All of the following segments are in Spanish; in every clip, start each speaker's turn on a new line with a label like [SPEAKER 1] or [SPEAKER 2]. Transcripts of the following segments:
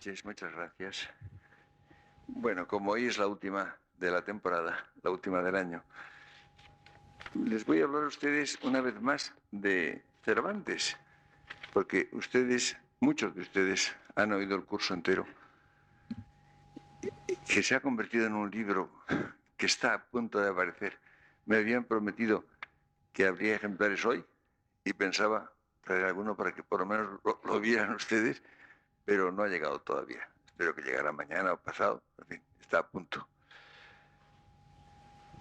[SPEAKER 1] noches, muchas gracias. Bueno, como hoy es la última de la temporada, la última del año, les voy a hablar a ustedes una vez más de Cervantes, porque muchos de ustedes han oído el curso entero, que se ha convertido en un libro que está a punto de aparecer. Me habían prometido que habría ejemplares hoy y pensaba traer alguno para que por lo menos lo vieran ustedes, pero no ha llegado todavía. Espero que llegará mañana o pasado, en fin, está a punto.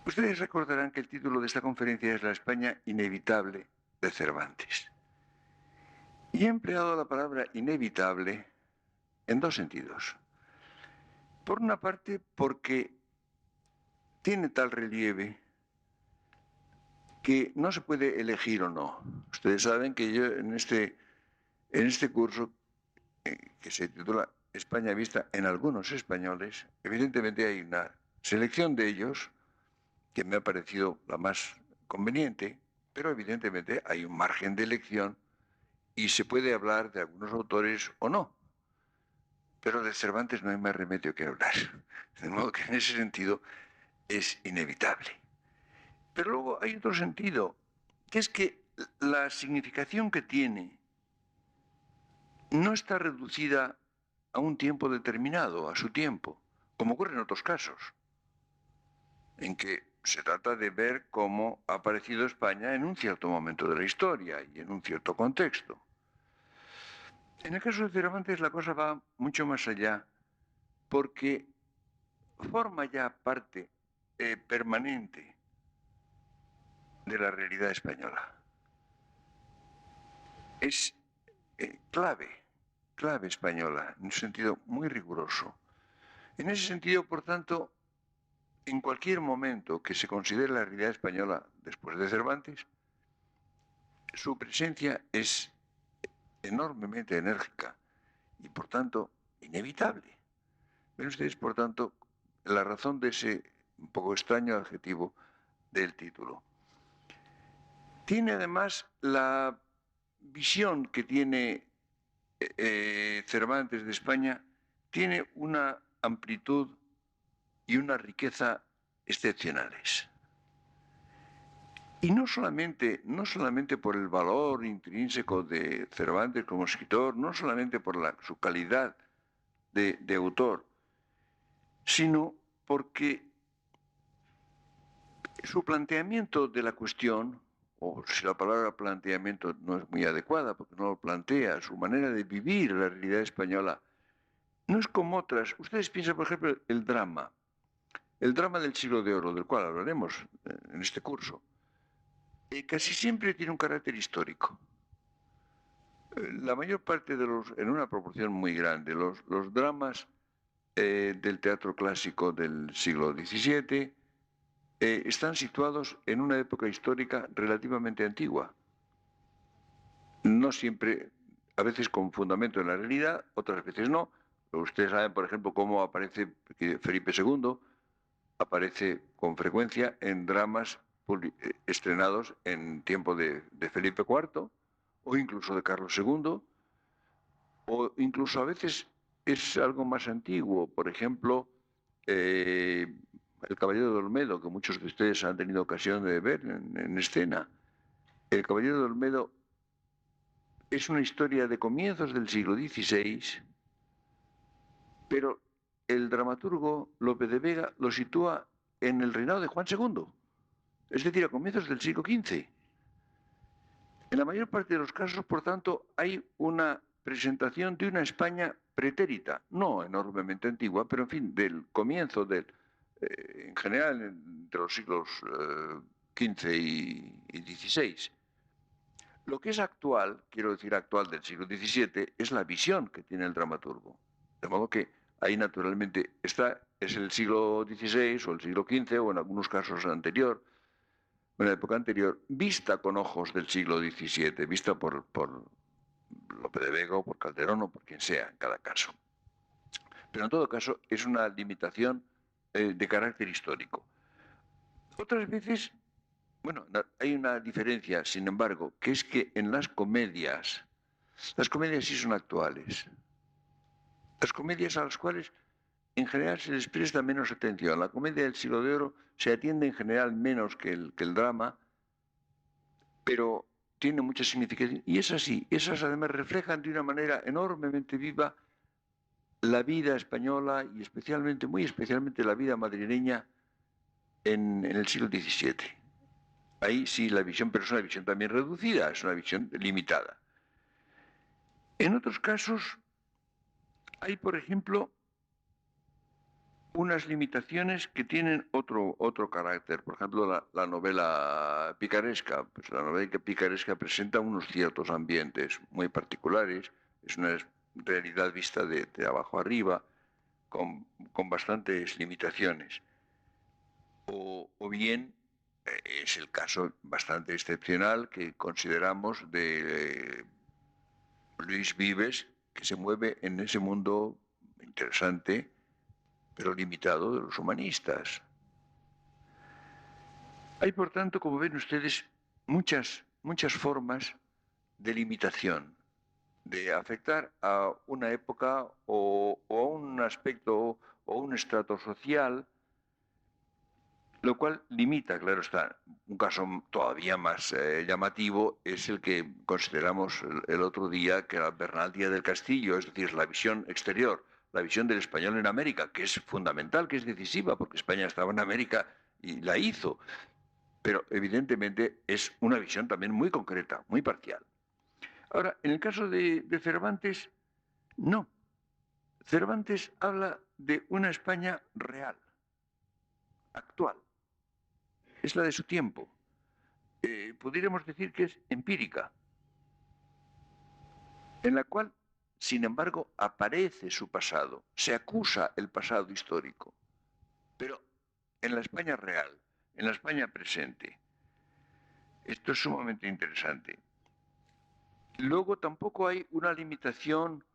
[SPEAKER 1] Ustedes recordarán que el título de esta conferencia es La España inevitable de Cervantes. Y he empleado la palabra inevitable en dos sentidos. Por una parte, porque tiene tal relieve que no se puede elegir o no. Ustedes saben que yo en este curso, que se titula España vista en algunos españoles, evidentemente hay una selección de ellos que me ha parecido la más conveniente, pero evidentemente hay un margen de elección y se puede hablar de algunos autores o no. Pero de Cervantes no hay más remedio que hablar. De modo que en ese sentido es inevitable. Pero luego hay otro sentido, que es que la significación que tiene no está reducida a un tiempo determinado, a su tiempo, como ocurre en otros casos, en que se trata de ver cómo ha aparecido España en un cierto momento de la historia y en un cierto contexto. En el caso de Cervantes la cosa va mucho más allá, porque forma ya parte permanente de la realidad española. Es clave española, en un sentido muy riguroso. En ese sentido, por tanto, en cualquier momento que se considere la realidad española después de Cervantes, su presencia es enormemente enérgica y, por tanto, inevitable. Ven ustedes, por tanto, la razón de ese un poco extraño adjetivo del título. Tiene además la visión que tiene Cervantes de España, tiene una amplitud y una riqueza excepcionales. Y no solamente por el valor intrínseco de Cervantes como escritor, no solamente por su calidad de autor, sino porque su planteamiento de la cuestión, o si la palabra planteamiento no es muy adecuada porque no lo plantea, su manera de vivir la realidad española, no es como otras. Ustedes piensan, por ejemplo, el drama del siglo de oro, del cual hablaremos en este curso. Casi siempre tiene un carácter histórico. La mayor parte en una proporción muy grande, los dramas del teatro clásico del siglo XVII están situados en una época histórica relativamente antigua. No siempre, a veces con fundamento en la realidad, otras veces no. Ustedes saben, por ejemplo, cómo aparece Felipe II, aparece con frecuencia en dramas estrenados en tiempo de Felipe IV, o incluso de Carlos II, o incluso a veces es algo más antiguo. Por ejemplo, El Caballero de Olmedo, que muchos de ustedes han tenido ocasión de ver en escena. El Caballero de Olmedo es una historia de comienzos del siglo XVI, pero el dramaturgo Lope de Vega lo sitúa en el reinado de Juan II, es decir, a comienzos del siglo XV. En la mayor parte de los casos, por tanto, hay una presentación de una España pretérita, no enormemente antigua, pero en fin, del comienzo en general, entre los siglos XV y XVI. Lo que es actual, quiero decir actual del siglo XVII, es la visión que tiene el dramaturgo. De modo que ahí naturalmente es el siglo XVI o el siglo XV o en algunos casos anterior, en la época anterior, vista con ojos del siglo XVII, vista por Lope de Vega o por Calderón o por quien sea en cada caso. Pero en todo caso es una limitación de carácter histórico. Otras veces, bueno, hay una diferencia, sin embargo, que es que en las comedias sí son actuales. Las comedias a las cuales en general se les presta menos atención. La comedia del Siglo de Oro se atiende en general menos que el drama, pero tiene mucha significación. Y es así, esas además reflejan de una manera enormemente viva la vida española y especialmente, muy especialmente la vida madrileña en el siglo XVII. Ahí sí la visión, pero es una visión también reducida, es una visión limitada. En otros casos hay, por ejemplo, unas limitaciones que tienen otro carácter. Por ejemplo, la novela picaresca. Pues la novela picaresca presenta unos ciertos ambientes muy particulares, es una realidad vista de abajo arriba, con bastantes limitaciones. O bien es el caso bastante excepcional que consideramos de Luis Vives, que se mueve en ese mundo interesante, pero limitado, de los humanistas. Hay, por tanto, como ven ustedes, muchas formas de limitación, de afectar a una época o a un aspecto o un estrato social, lo cual limita, claro está. Un caso todavía más llamativo es el que consideramos el otro día, que era Bernal Díaz del Castillo, es decir, la visión exterior, la visión del español en América, que es fundamental, que es decisiva, porque España estaba en América y la hizo, pero evidentemente es una visión también muy concreta, muy parcial. Ahora, en el caso de Cervantes, no. Cervantes habla de una España real, actual. Es la de su tiempo. Podríamos decir que es empírica, en la cual, sin embargo, aparece su pasado, se acusa el pasado histórico, pero en la España real, en la España presente. Esto es sumamente interesante. Luego tampoco hay una limitación,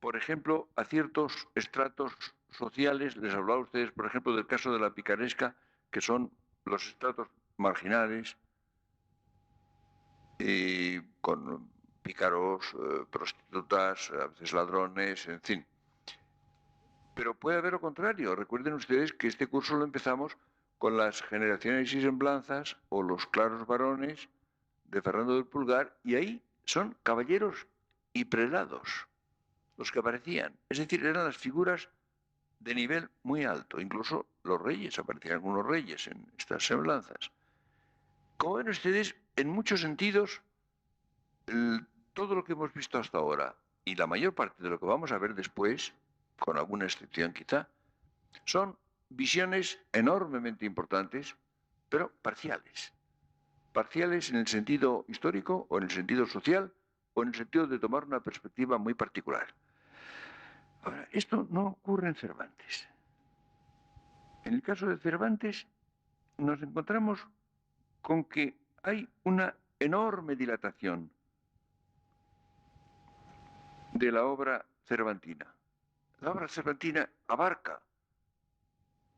[SPEAKER 1] por ejemplo, a ciertos estratos sociales. Les hablaba a ustedes, por ejemplo, del caso de la picaresca, que son los estratos marginales, con pícaros, prostitutas, a veces ladrones, en fin. Pero puede haber lo contrario. Recuerden ustedes que este curso lo empezamos con las generaciones y semblanzas o los claros varones de Fernando del Pulgar, y ahí son caballeros y prelados los que aparecían. Es decir, eran las figuras de nivel muy alto. Incluso los reyes, aparecían algunos reyes en estas semblanzas. Como ven ustedes, en muchos sentidos, todo lo que hemos visto hasta ahora y la mayor parte de lo que vamos a ver después, con alguna excepción quizá, son visiones enormemente importantes, pero parciales. Parciales en el sentido histórico o en el sentido social o en el sentido de tomar una perspectiva muy particular. Ahora, esto no ocurre en Cervantes. En el caso de Cervantes nos encontramos con que hay una enorme dilatación de la obra cervantina. La obra cervantina abarca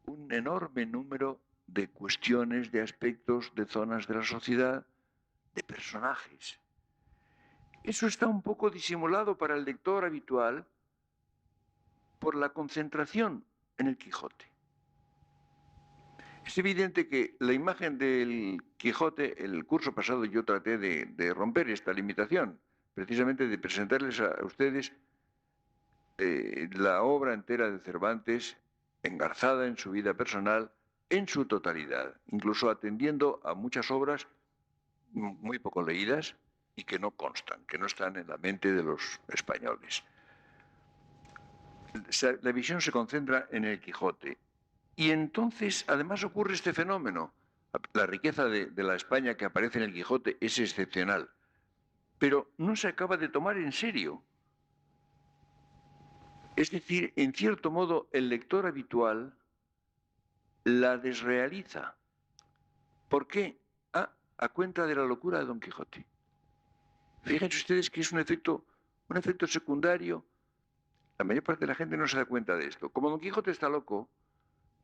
[SPEAKER 1] un enorme número de cuestiones, de aspectos, de zonas de la sociedad, de personajes. Eso está un poco disimulado para el lector habitual por la concentración en el Quijote. Es evidente que la imagen del Quijote, el curso pasado yo traté de romper esta limitación, precisamente de presentarles a ustedes la obra entera de Cervantes, engarzada en su vida personal, en su totalidad, incluso atendiendo a muchas obras muy poco leídas y que no constan, que no están en la mente de los españoles. La visión se concentra en el Quijote. Y entonces, además, ocurre este fenómeno. La riqueza de la España que aparece en el Quijote es excepcional, pero no se acaba de tomar en serio. Es decir, en cierto modo, el lector habitual la desrealiza. ¿Por qué? A cuenta de la locura de Don Quijote. Fíjense ustedes que es un efecto secundario. La mayor parte de la gente no se da cuenta de esto. Como Don Quijote está loco,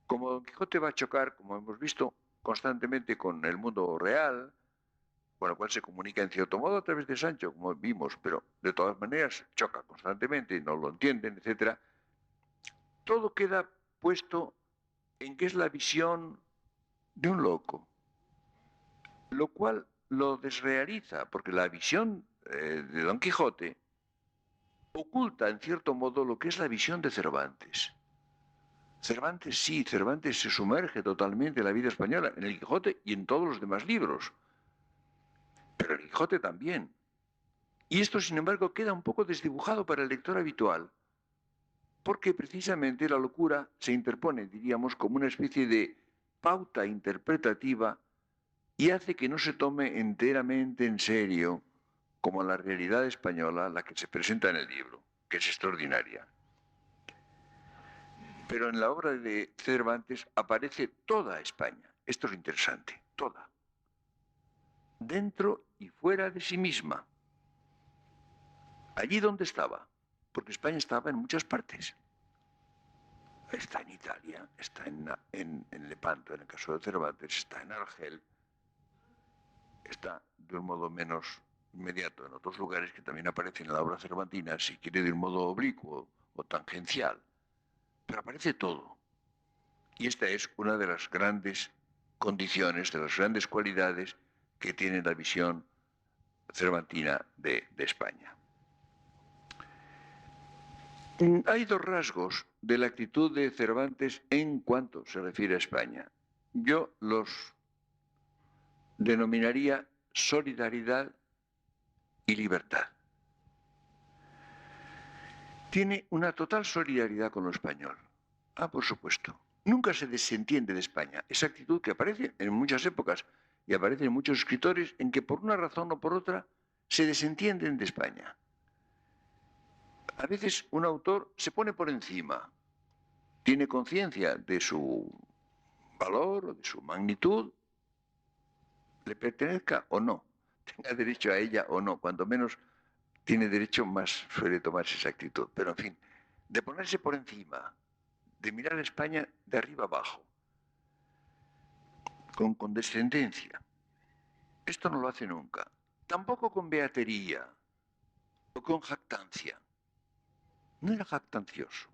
[SPEAKER 1] como Don Quijote va a chocar, como hemos visto constantemente con el mundo real, con el cual se comunica en cierto modo a través de Sancho, como vimos, pero de todas maneras choca constantemente, no lo entienden, etc. todo queda puesto en que es la visión de un loco, lo cual lo desrealiza, porque la visión de Don Quijote oculta en cierto modo lo que es la visión de Cervantes. Cervantes sí, Cervantes se sumerge totalmente en la vida española, en el Quijote y en todos los demás libros, pero el Quijote también. Y esto, sin embargo, queda un poco desdibujado para el lector habitual, porque precisamente la locura se interpone, diríamos, como una especie de pauta interpretativa y hace que no se tome enteramente en serio como la realidad española, la que se presenta en el libro, que es extraordinaria. Pero en la obra de Cervantes aparece toda España. Esto es lo interesante, toda. Dentro y fuera de sí misma. Allí donde estaba. Porque España estaba en muchas partes. Está en Italia, está en Lepanto, en el caso de Cervantes, está en Argel, está de un modo menos inmediato en otros lugares que también aparecen en la obra cervantina, si quiere de un modo oblicuo o tangencial. Pero aparece todo. Y esta es una de las grandes condiciones, de las grandes cualidades que tiene la visión cervantina de España. Hay dos rasgos de la actitud de Cervantes en cuanto se refiere a España. Yo los denominaría solidaridad y libertad. Tiene una total solidaridad con lo español. Ah, por supuesto. Nunca se desentiende de España. Esa actitud que aparece en muchas épocas y aparece en muchos escritores en que por una razón o por otra se desentienden de España. A veces un autor se pone por encima, tiene conciencia de su valor o de su magnitud, le pertenezca o no, tenga derecho a ella o no, cuando menos tiene derecho más suele tomarse esa actitud. Pero en fin, de ponerse por encima, de mirar a España de arriba abajo, con condescendencia. Esto no lo hace nunca. Tampoco con beatería o con jactancia. No era jactancioso,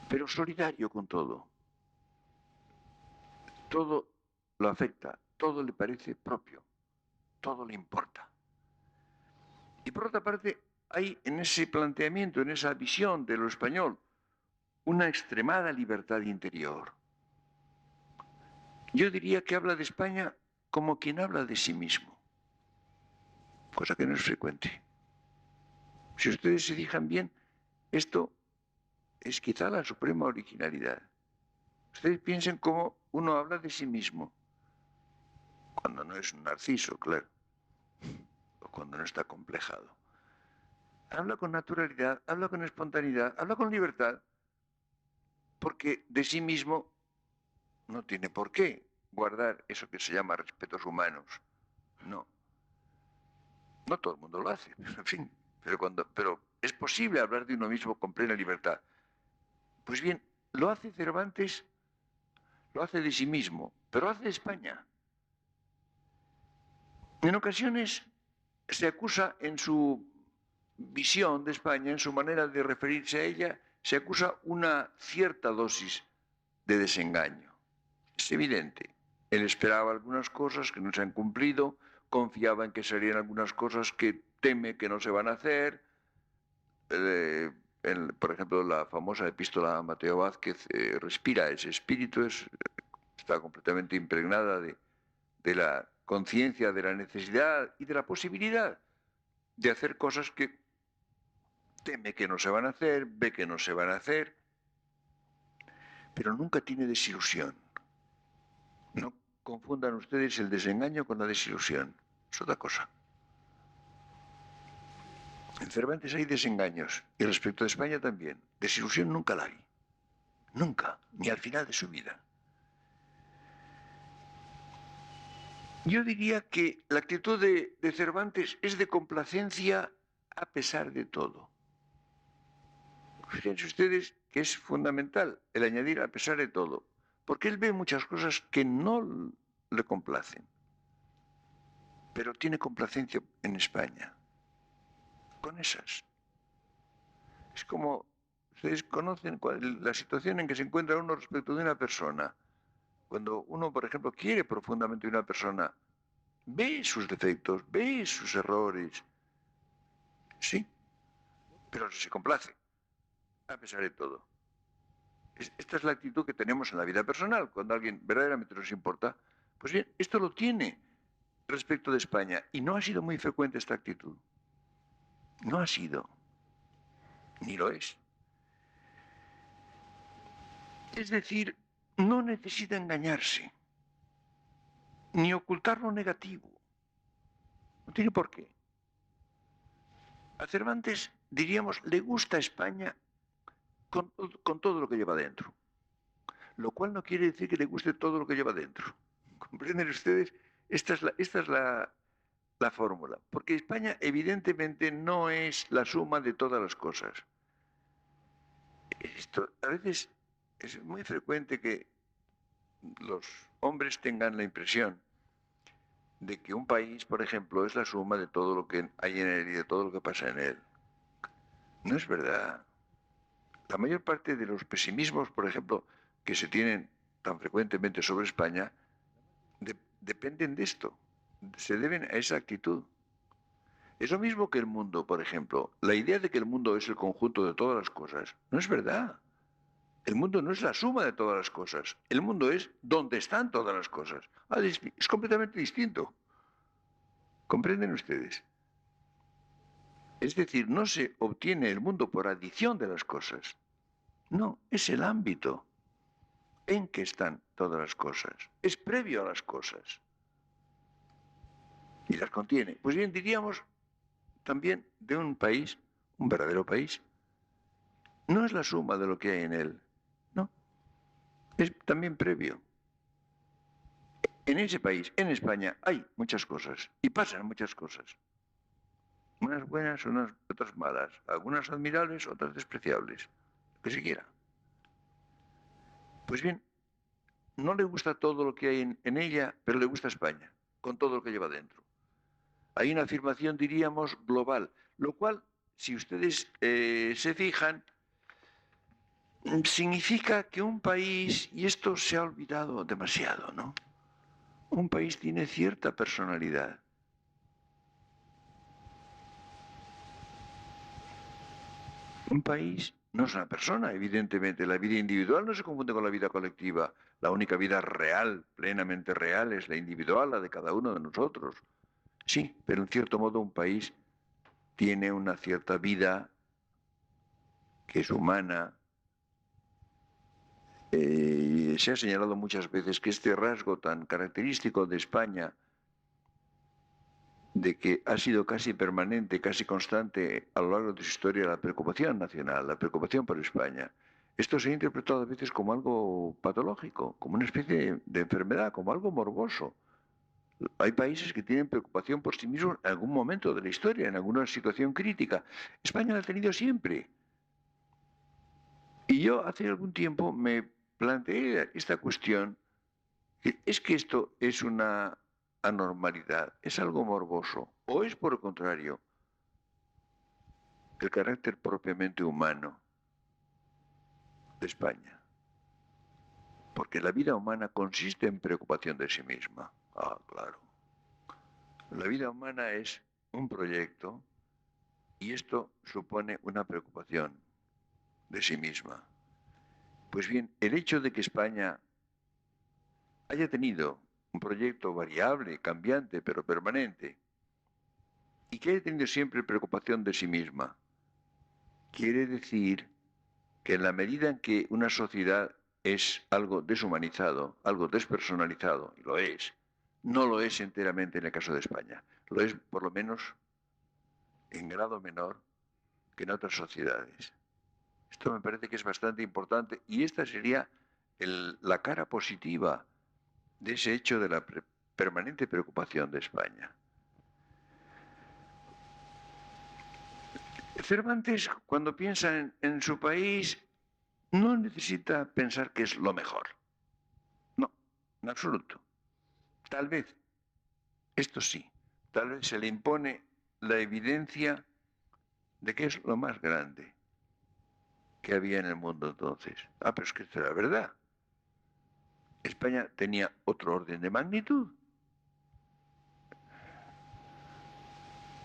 [SPEAKER 1] pero solidario con todo. Todo lo afecta, todo le parece propio, todo le importa. Y por otra parte, hay en ese planteamiento, en esa visión de lo español, una extremada libertad interior. Yo diría que habla de España como quien habla de sí mismo, cosa que no es frecuente. Si ustedes se fijan bien, esto es quizá la suprema originalidad. Ustedes piensen cómo uno habla de sí mismo, cuando no es un narciso, claro, o cuando no está complejado. Habla con naturalidad, habla con espontaneidad, habla con libertad, porque de sí mismo no tiene por qué guardar eso que se llama respetos humanos. No. No todo el mundo lo hace, en fin. Pero es posible hablar de uno mismo con plena libertad. Pues bien, lo hace Cervantes, lo hace de sí mismo, pero lo hace de España. En ocasiones se acusa en su visión de España, en su manera de referirse a ella, se acusa una cierta dosis de desengaño. Es evidente. Él esperaba algunas cosas que no se han cumplido, confiaba en que serían algunas cosas que teme que no se van a hacer. Por ejemplo, la famosa epístola a Mateo Vázquez respira ese espíritu, está completamente impregnada de la conciencia de la necesidad y de la posibilidad de hacer cosas que teme que no se van a hacer, ve que no se van a hacer, pero nunca tiene desilusión. No confundan ustedes el desengaño con la desilusión. Es otra cosa. En Cervantes hay desengaños y respecto a España también. Desilusión nunca la hay. Nunca, ni al final de su vida. Yo diría que la actitud de Cervantes es de complacencia a pesar de todo. Fíjense ustedes que es fundamental el añadir a pesar de todo, porque él ve muchas cosas que no le complacen, pero tiene complacencia en España, con esas. Es como Ustedes conocen la situación en que se encuentra uno respecto de una persona. Cuando uno, por ejemplo, quiere profundamente a una persona, ve sus defectos, ve sus errores, sí, pero se complace, a pesar de todo. Esta es la actitud que tenemos en la vida personal, cuando alguien verdaderamente nos importa. Pues bien, esto lo tiene respecto de España, y no ha sido muy frecuente esta actitud. No ha sido, ni lo es. Es decir, no necesita engañarse, ni ocultar lo negativo. No tiene por qué. A Cervantes, diríamos, le gusta España con todo lo que lleva dentro. Lo cual no quiere decir que le guste todo lo que lleva dentro. ¿Comprenden ustedes? Esta es la fórmula. Porque España evidentemente no es la suma de todas las cosas. Esto, a veces es muy frecuente que los hombres tengan la impresión de que un país, por ejemplo, es la suma de todo lo que hay en él y de todo lo que pasa en él. No es verdad. La mayor parte de los pesimismos, por ejemplo, que se tienen tan frecuentemente sobre España, dependen de esto, se deben a esa actitud. Es lo mismo que el mundo, por ejemplo. La idea de que el mundo es el conjunto de todas las cosas no es verdad. El mundo no es la suma de todas las cosas. El mundo es donde están todas las cosas. Es completamente distinto. ¿Comprenden ustedes? Es decir, no se obtiene el mundo por adición de las cosas. No, es el ámbito en que están todas las cosas. Es previo a las cosas. Y las contiene. Pues bien, diríamos también de un país, un verdadero país, no es la suma de lo que hay en él. No, es también previo. En ese país, en España, hay muchas cosas y pasan muchas cosas. Unas buenas, otras malas, algunas admirables, otras despreciables, lo que se quiera. Pues bien, no le gusta todo lo que hay en ella, pero le gusta España, con todo lo que lleva dentro. Hay una afirmación, diríamos, global, lo cual, si ustedes se fijan, significa que un país, y esto se ha olvidado demasiado, ¿no? Un país tiene cierta personalidad. Un país no es una persona, evidentemente. La vida individual no se confunde con la vida colectiva. La única vida real, plenamente real, es la individual, la de cada uno de nosotros. Sí, pero en cierto modo un país tiene una cierta vida que es humana. Se ha señalado muchas veces que este rasgo tan característico de España, de que ha sido casi permanente, casi constante a lo largo de su historia la preocupación nacional, la preocupación por España. Esto se ha interpretado a veces como algo patológico, como una especie de enfermedad, como algo morboso. Hay países que tienen preocupación por sí mismos en algún momento de la historia, en alguna situación crítica. España la ha tenido siempre. Y yo hace algún tiempo me planteé esta cuestión. ¿Es que esto es una anormalidad? ¿Es algo morboso? ¿O es por el contrario el carácter propiamente humano de España? Porque la vida humana consiste en preocupación de sí misma. Ah, claro. La vida humana es un proyecto y esto supone una preocupación de sí misma. Pues bien, el hecho de que España haya tenido un proyecto variable, cambiante, pero permanente, y que haya tenido siempre preocupación de sí misma, quiere decir que en la medida en que una sociedad es algo deshumanizado, algo despersonalizado, y lo es, no lo es enteramente en el caso de España, lo es por lo menos en grado menor que en otras sociedades. Esto me parece que es bastante importante y esta sería la cara positiva de ese hecho de la permanente preocupación de España. Cervantes, cuando piensa en su país, no necesita pensar que es lo mejor. No, en absoluto. Tal vez, esto sí, tal vez se le impone la evidencia de que es lo más grande. que había en el mundo entonces. Ah, pero es que esto era verdad. España tenía otro orden de magnitud.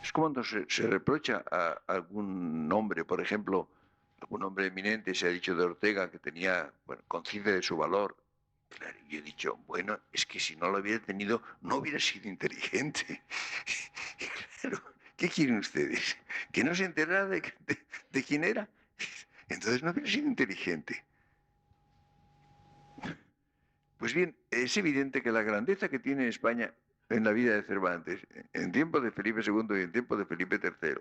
[SPEAKER 1] Es como cuando se reprocha a algún hombre, por ejemplo, algún hombre eminente se ha dicho de Ortega que tenía, bueno, conciencia de su valor. Claro, yo he dicho, bueno, es que si no lo hubiera tenido, no hubiera sido inteligente. Claro, ¿qué quieren ustedes? ¿Que no se enterara de quién era? Entonces no hubiera sido inteligente. Pues bien, es evidente que la grandeza que tiene España en la vida de Cervantes, en tiempo de Felipe II y en tiempo de Felipe III,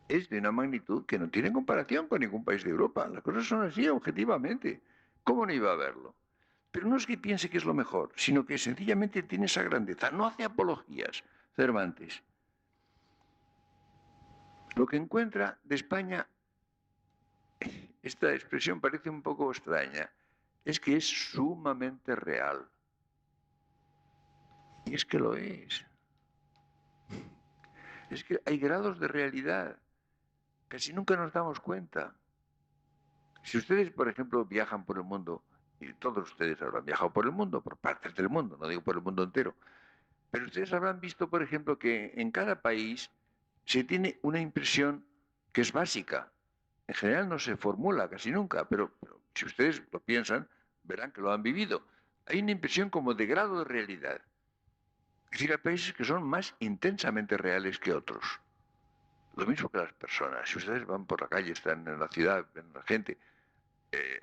[SPEAKER 1] es de una magnitud que no tiene comparación con ningún país de Europa. Las cosas son así objetivamente. ¿Cómo no iba a verlo? Pero no es que piense que es lo mejor, sino que sencillamente tiene esa grandeza. No hace apologías, Cervantes. Lo que encuentra de España, esta expresión parece un poco extraña, es que es sumamente real. Y es que lo es. Es que hay grados de realidad. Casi nunca nos damos cuenta. Si ustedes, por ejemplo, viajan por el mundo, y todos ustedes habrán viajado por el mundo, por partes del mundo, no digo por el mundo entero, pero ustedes habrán visto, por ejemplo, que en cada país se tiene una impresión que es básica. En general no se formula casi nunca, pero si ustedes lo piensan, verán que lo han vivido. Hay una impresión como de grado de realidad. Es decir, hay países que son más intensamente reales que otros. Lo mismo que las personas. Si ustedes van por la calle, están en la ciudad, ven a la gente,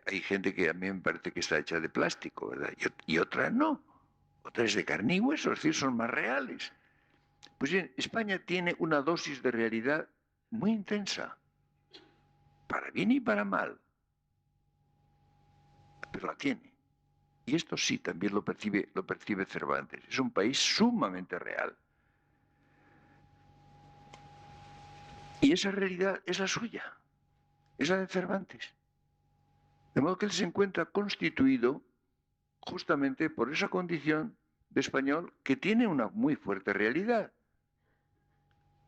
[SPEAKER 1] hay gente que a mí me parece que está hecha de plástico, ¿verdad? Y otra no. Otra es de carne y hueso, es decir, son más reales. Pues bien, España tiene una dosis de realidad muy intensa, para bien y para mal, pero la tiene. Y esto sí, también lo percibe Cervantes. Es un país sumamente real. Y esa realidad es la suya, es la de Cervantes. De modo que él se encuentra constituido justamente por esa condición de español que tiene una muy fuerte realidad.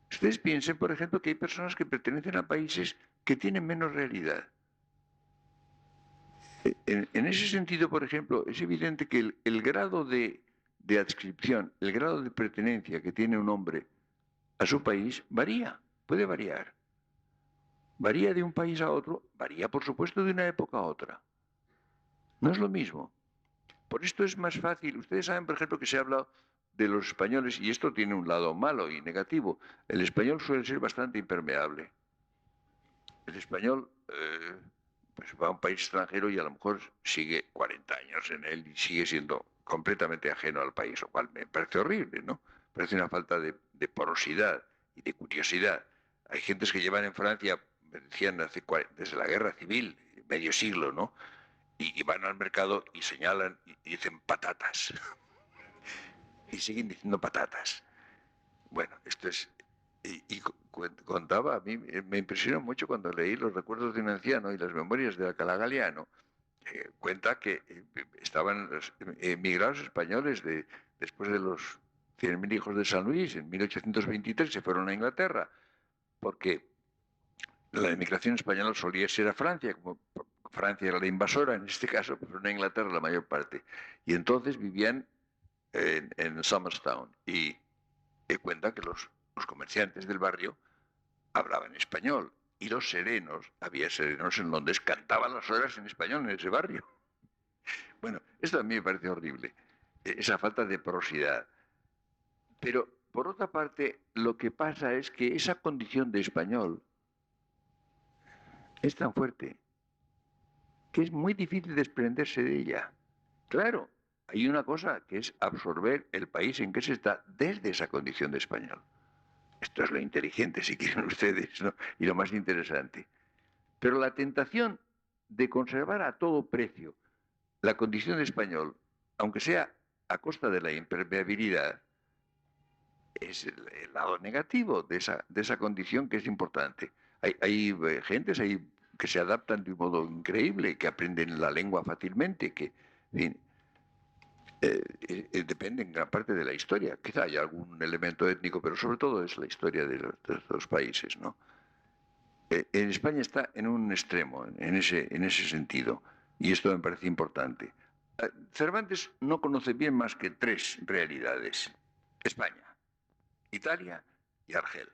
[SPEAKER 1] Ustedes piensen, por ejemplo, que hay personas que pertenecen a países que tienen menos realidad. En ese sentido, por ejemplo, es evidente que el grado de adscripción, el grado de pertenencia que tiene un hombre a su país varía, puede variar. Varía de un país a otro, varía por supuesto de una época a otra. No es lo mismo. Por esto es más fácil. Ustedes saben, por ejemplo, que se habla de los españoles, y esto tiene un lado malo y negativo. El español suele ser bastante impermeable. El español pues va a un país extranjero y a lo mejor sigue 40 años en él y sigue siendo completamente ajeno al país, lo cual me parece horrible, ¿no? Parece una falta de porosidad y de curiosidad. Hay gentes que llevan en Francia, me decían, desde la guerra civil, medio siglo, ¿no? Y van al mercado y señalan y dicen patatas. Y siguen diciendo patatas. Bueno, esto es... Y contaba, a mí me impresionó mucho cuando leí los recuerdos de un anciano y las memorias de Alcalá Galiano. Cuenta que estaban los emigrados españoles después de los 100.000 hijos de San Luis en 1823, se fueron a Inglaterra, porque la emigración española solía ser a Francia, como Francia era la invasora, en este caso, pero en Inglaterra la mayor parte. Y entonces vivían en Somerstown. Y cuenta que los comerciantes del barrio hablaban español. Y los serenos, había serenos en Londres, cantaban las horas en español en ese barrio. Bueno, esto a mí me parece horrible, esa falta de porosidad. Pero, por otra parte, lo que pasa es que esa condición de español es tan fuerte que es muy difícil desprenderse de ella. Claro, hay una cosa que es absorber el país en que se está desde esa condición de español. Esto es lo inteligente, si quieren ustedes, ¿no? Y lo más interesante. Pero la tentación de conservar a todo precio la condición de español, aunque sea a costa de la impermeabilidad, es el lado negativo de esa condición que es importante. Hay gentes ahí que se adaptan de un modo increíble, que aprenden la lengua fácilmente, que en fin, depende en gran parte de la historia. Quizá haya algún elemento étnico, pero sobre todo es la historia de los países, ¿no? En España está en un extremo, en ese sentido, y esto me parece importante. Cervantes no conoce bien más que tres realidades: España, Italia y Argel.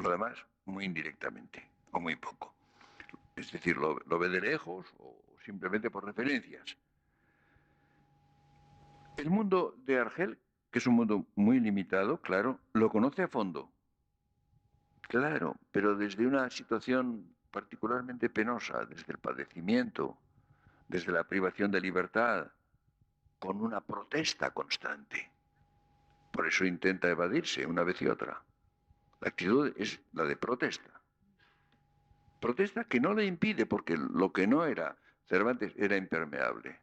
[SPEAKER 1] Lo demás, muy indirectamente, o muy poco. Es decir, lo ve de lejos o simplemente por referencias. El mundo de Argel, que es un mundo muy limitado, claro, lo conoce a fondo. Claro, pero desde una situación particularmente penosa, desde el padecimiento, desde la privación de libertad, con una protesta constante. Por eso intenta evadirse una vez y otra. La actitud es la de protesta. Protesta que no le impide, porque lo que no era Cervantes era impermeable.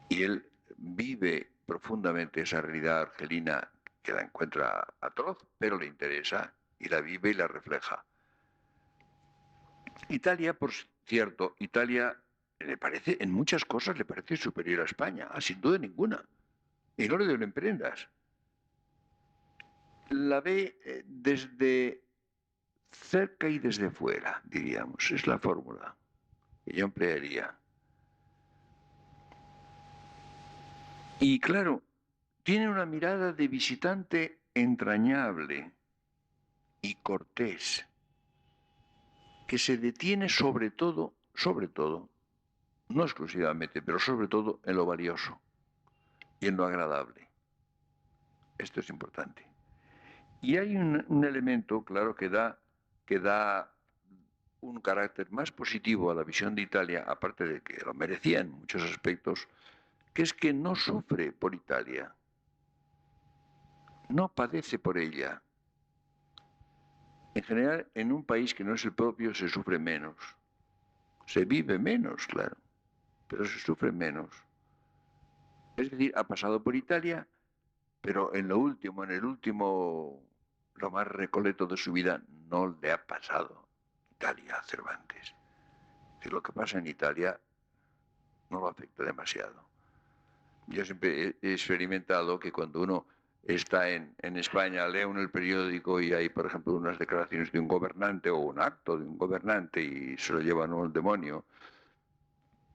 [SPEAKER 1] Y él vive profundamente esa realidad argelina que la encuentra atroz, pero le interesa y la vive y la refleja. Italia, por cierto, Italia le parece, en muchas cosas le parece superior a España, sin duda ninguna. Y no le doy en prendas. La ve desde cerca y desde fuera, diríamos. Es la fórmula que yo emplearía. Y claro, tiene una mirada de visitante entrañable y cortés, que se detiene sobre todo, no exclusivamente, pero sobre todo en lo valioso y en lo agradable. Esto es importante. Y hay un elemento, claro, que da un carácter más positivo a la visión de Italia, aparte de que lo merecía en muchos aspectos, que es que no sufre por Italia, no padece por ella. En general, en un país que no es el propio se sufre menos. Se vive menos, claro, pero se sufre menos. Es decir, ha pasado por Italia, pero en el último, lo más recoleto de su vida, no le ha pasado Italia a Cervantes. Es lo que pasa en Italia no lo afecta demasiado. Yo siempre he experimentado que cuando uno está en España, lee uno el periódico y hay, por ejemplo, unas declaraciones de un gobernante o un acto de un gobernante y se lo llevan al demonio,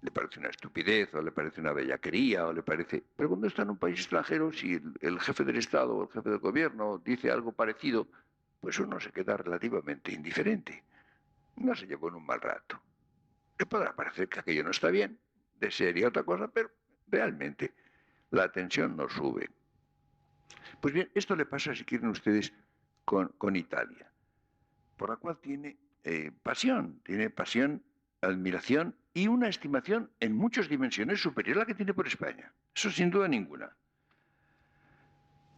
[SPEAKER 1] le parece una estupidez o le parece una bellaquería o le parece... Pero cuando está en un país extranjero, si el jefe del Estado o el jefe del gobierno dice algo parecido, pues uno se queda relativamente indiferente. No se llevó en un mal rato. Le podrá parecer que aquello no está bien, desearía otra cosa, pero realmente la tensión no sube. Pues bien, esto le pasa, si quieren ustedes, con Italia, por la cual tiene pasión, admiración y una estimación en muchas dimensiones superior a la que tiene por España. Eso sin duda ninguna.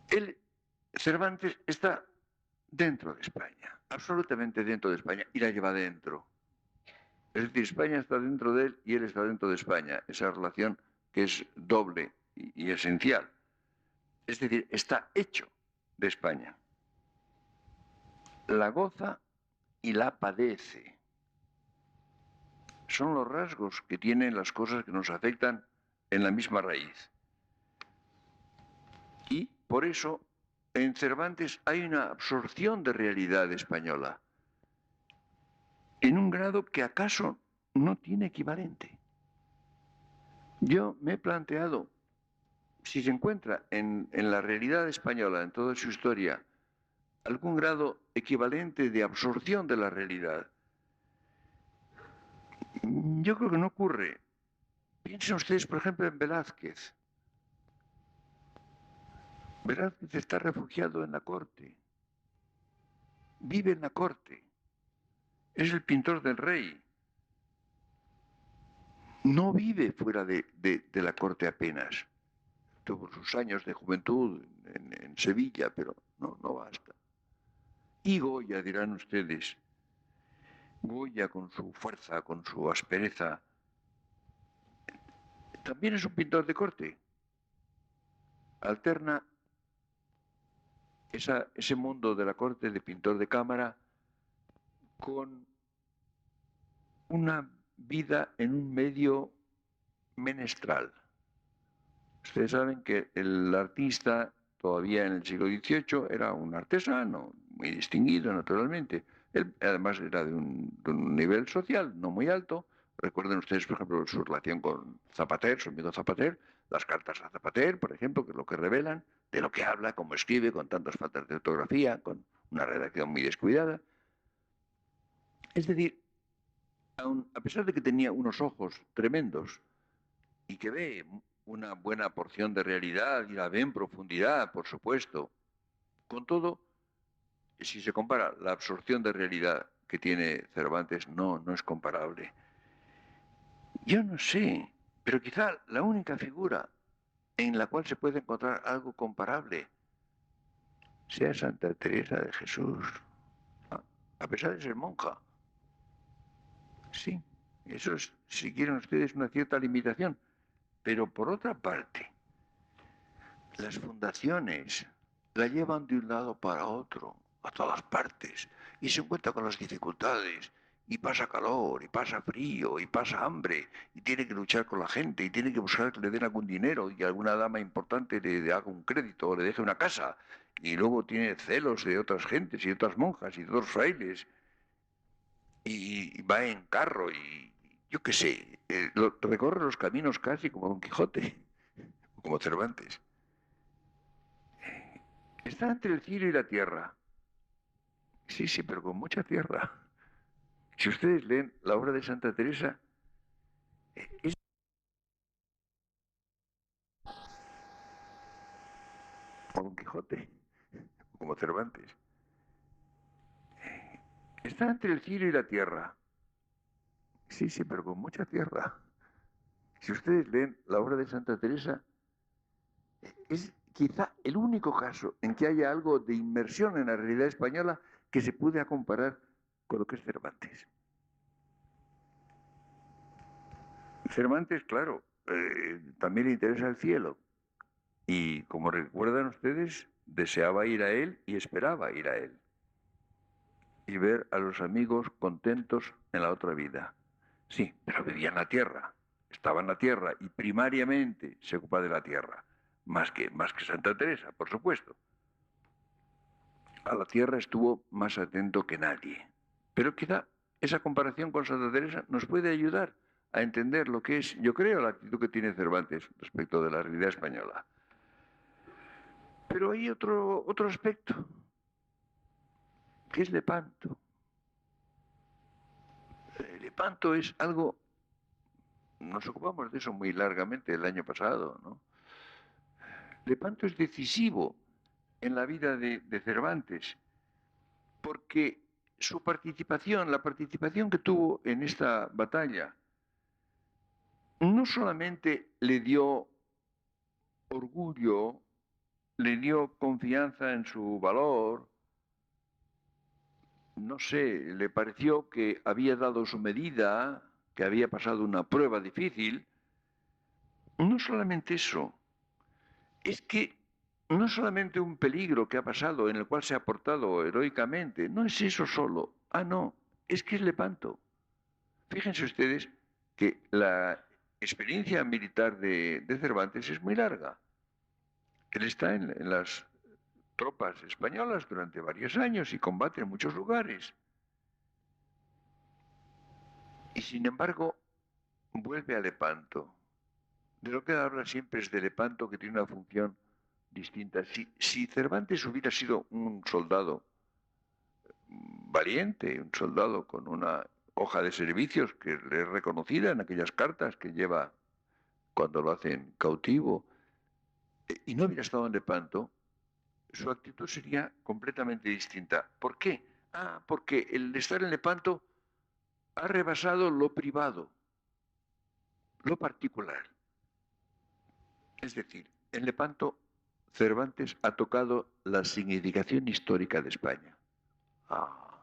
[SPEAKER 1] Él, Cervantes, está dentro de España, absolutamente dentro de España, y la lleva dentro. Es decir, España está dentro de él y él está dentro de España. Esa relación que es doble y esencial. Es decir, está hecho de España. La goza y la padece. Son los rasgos que tienen las cosas que nos afectan en la misma raíz. Y por eso en Cervantes hay una absorción de realidad española en un grado que acaso no tiene equivalente. Yo me he planteado si se encuentra en la realidad española, en toda su historia, algún grado equivalente de absorción de la realidad. Yo creo que no ocurre. Piensen ustedes, por ejemplo, en Velázquez. Velázquez está refugiado en la corte. Vive en la corte. Es el pintor del rey. No vive fuera de la corte apenas. Tuvo sus años de juventud en Sevilla, pero no basta. Y Goya, dirán ustedes. Goya con su fuerza, con su aspereza, también es un pintor de corte. Alterna ese mundo de la corte de pintor de cámara con una vida en un medio menestral. Ustedes saben que el artista todavía en el siglo XVIII era un artesano, muy distinguido, naturalmente. Él, además, era de un nivel social no muy alto. Recuerden ustedes, por ejemplo, su relación con Zapater, su amigo Zapater, las cartas a Zapater, por ejemplo, que es lo que revelan, de lo que habla, cómo escribe, con tantas faltas de ortografía, con una redacción muy descuidada. Es decir, a pesar de que tenía unos ojos tremendos y que ve una buena porción de realidad y la ve en profundidad, por supuesto, con todo, si se compara la absorción de realidad que tiene Cervantes, no es comparable. Yo no sé, pero quizá la única figura en la cual se puede encontrar algo comparable sea Santa Teresa de Jesús, a pesar de ser monja. Sí, eso es, si quieren ustedes, una cierta limitación. Pero por otra parte, las fundaciones la llevan de un lado para otro, a todas partes, y se encuentra con las dificultades, y pasa calor, y pasa frío, y pasa hambre, y tiene que luchar con la gente, y tiene que buscar que le den algún dinero, y alguna dama importante le haga un crédito, o le deje una casa, y luego tiene celos de otras gentes, y de otras monjas, y de otros frailes, y va en carro, y yo qué sé, recorre los caminos casi como Don Quijote, como Cervantes. Está entre el cielo y la tierra. Sí, sí, pero con mucha tierra. Si ustedes leen la obra de Santa Teresa, es como Don Quijote, como Cervantes. Está entre el cielo y la tierra. Sí, sí, pero con mucha tierra. Si ustedes leen la obra de Santa Teresa, es quizá el único caso en que haya algo de inmersión en la realidad española que se pueda comparar con lo que es Cervantes. Cervantes, claro, también le interesa el cielo. Y como recuerdan ustedes, deseaba ir a él y esperaba ir a él. Y ver a los amigos contentos en la otra vida. Sí, pero vivía en la tierra, estaba en la tierra y primariamente se ocupa de la tierra, más que Santa Teresa, por supuesto. A la tierra estuvo más atento que nadie. Pero quizá esa comparación con Santa Teresa nos puede ayudar a entender lo que es, yo creo, la actitud que tiene Cervantes respecto de la realidad española. Pero hay otro aspecto, que es Lepanto. Lepanto es algo, nos ocupamos de eso muy largamente el año pasado, ¿no? Lepanto es decisivo en la vida de Cervantes, porque su participación, la participación que tuvo en esta batalla, no solamente le dio orgullo, le dio confianza en su valor, no sé, le pareció que había dado su medida, que había pasado una prueba difícil. No solamente eso, es que no solamente un peligro que ha pasado en el cual se ha portado heroicamente, no es eso solo. Ah, no, es que es Lepanto. Fíjense ustedes que la experiencia militar de Cervantes es muy larga. Él está en las tropas españolas durante varios años y combate en muchos lugares. Y sin embargo, vuelve a Lepanto. De lo que habla siempre es de Lepanto, que tiene una función distinta. Si Cervantes hubiera sido un soldado valiente, un soldado con una hoja de servicios que le es reconocida en aquellas cartas que lleva cuando lo hacen cautivo, y no hubiera estado en Lepanto, su actitud sería completamente distinta. ¿Por qué? Ah, porque el estar en Lepanto ha rebasado lo privado, lo particular. Es decir, en Lepanto Cervantes ha tocado la significación histórica de España. Ah.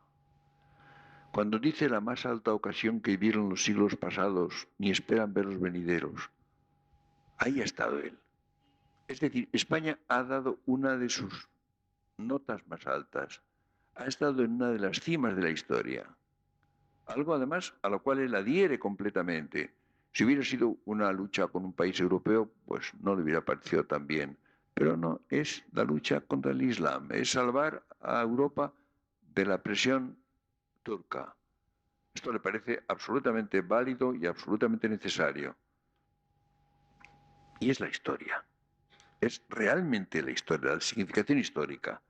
[SPEAKER 1] Cuando dice la más alta ocasión que vieron los siglos pasados, ni esperan ver los venideros, ahí ha estado él. Es decir, España ha dado una de sus notas más altas, ha estado en una de las cimas de la historia. Algo además a lo cual él adhiere completamente. Si hubiera sido una lucha con un país europeo, pues no le hubiera parecido tan bien. Pero no, es la lucha contra el Islam, es salvar a Europa de la presión turca. Esto le parece absolutamente válido y absolutamente necesario. Y es la historia. Es realmente la historia, la significación histórica.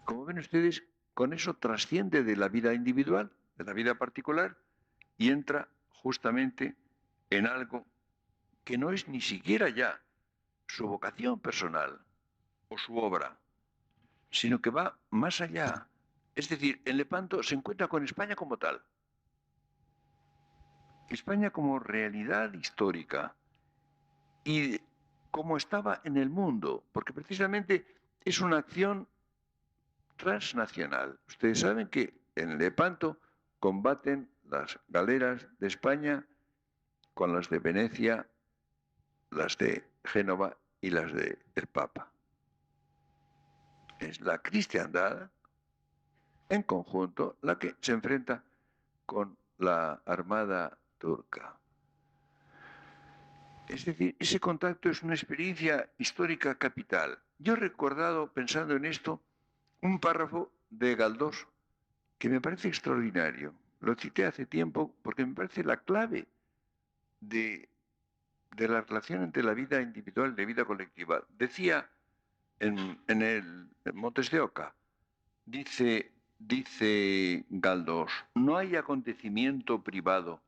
[SPEAKER 1] Como ven ustedes, con eso trasciende de la vida individual, de la vida particular, y entra justamente en algo que no es ni siquiera ya su vocación personal o su obra, sino que va más allá. Es decir, en Lepanto se encuentra con España como tal. España como realidad histórica y como estaba en el mundo, porque precisamente es una acción transnacional. Ustedes saben que en Lepanto combaten las galeras de España con las de Venecia, las de Génova y las del Papa. Es la cristiandad en conjunto la que se enfrenta con la armada turca. Es decir, ese contacto es una experiencia histórica capital. Yo he recordado, pensando en esto, un párrafo de Galdós que me parece extraordinario. Lo cité hace tiempo porque me parece la clave de, de la relación entre la vida individual y la vida colectiva. Decía en el Montes de Oca, dice Galdós, no hay acontecimiento privado